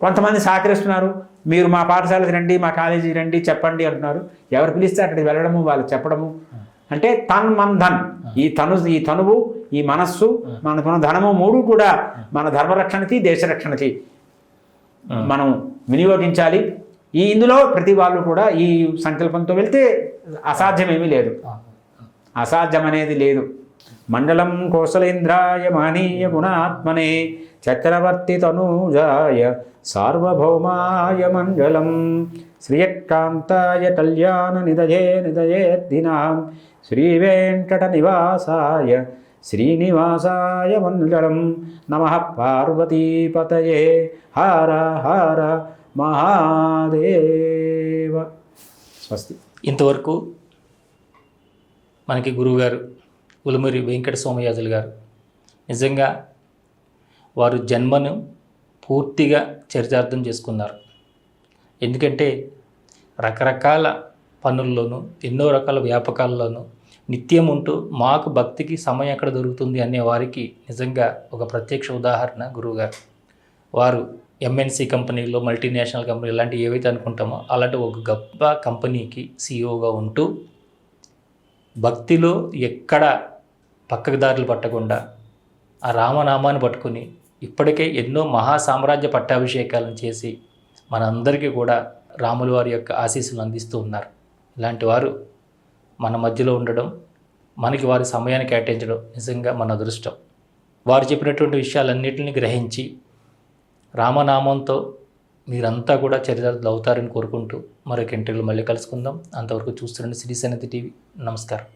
కొంతమంది సహకరిస్తున్నారు. మీరు మా పాఠశాలకు రండి, మా కాలేజీకి రండి, చెప్పండి అంటున్నారు. ఎవరు పిలిస్తే అక్కడికి వెళ్ళడము, వాళ్ళు చెప్పడము, అంటే తన్ మన్ ధన్, ఈ తనువు, ఈ మనస్సు, మనకున్న ధనము మూడు కూడా మన ధర్మరక్షణకి, దేశరక్షణకి మనం వినియోగించాలి. ఇందులో ప్రతి వాళ్ళు కూడా ఈ సంకల్పంతో వెళ్తే అసాధ్యమేమీ లేదు, అసాధ్యం అనేది లేదు. మండలం కోసలేంద్రాయ మహనీయ గుణాత్మనే చక్రవర్తి తనూజాయ సార్వభౌమాయ మంగళం. శ్రియకాంతాయ కళ్యాణ నిదయేద్దినాం శ్రీవేంకట నివాసాయ శ్రీనివాసాయ మంగళం. నమః పార్వతీపతయే హర హర మహాదేవ. స్వస్తి. ఇంతవరకు మనకి గురువుగారు ఉలుమూరి వెంకట సోమయాజులు గారు నిజంగా వారు జన్మను పూర్తిగా చరితార్థం చేసుకున్నారు. ఎందుకంటే రకరకాల పనుల్లోనూ ఎన్నో రకాల వ్యాపకాల్లోనూ నిత్యం ఉంటూ మాకు భక్తికి సమయం ఎక్కడ దొరుకుతుంది అనే వారికి నిజంగా ఒక ప్రత్యక్ష ఉదాహరణ గురువుగారు. వారు ఎంఎన్సి కంపెనీలో, మల్టీనేషనల్ కంపెనీ ఇలాంటివి ఏవైతే అనుకుంటామో అలాంటి ఒక గొప్ప కంపెనీకి సిఇఓగా ఉంటూ భక్తిలో ఎక్కడ పక్కకు దారులు పట్టకుండా ఆ రామనామాన్ని పట్టుకుని ఇప్పటికే ఎన్నో మహాసామ్రాజ్య పట్టాభిషేకాలను చేసి మనందరికీ కూడా రాముల వారి యొక్క ఆశీస్సులు అందిస్తూ ఉన్నారు. ఇలాంటి వారు మన మధ్యలో ఉండడం, మనకి వారి సమయాన్ని కేటాయించడం నిజంగా మన అదృష్టం. వారు చెప్పినటువంటి విషయాలన్నింటినీ గ్రహించి రామనామంతో మీరంతా కూడా చరితార్థులు అవుతారని కోరుకుంటూ మరొక ఇంటర్వ్యూలో మళ్ళీ కలుసుకుందాం. అంతవరకు చూస్తుండండి శ్రీ సన్నిధి టీవీ. నమస్కారం.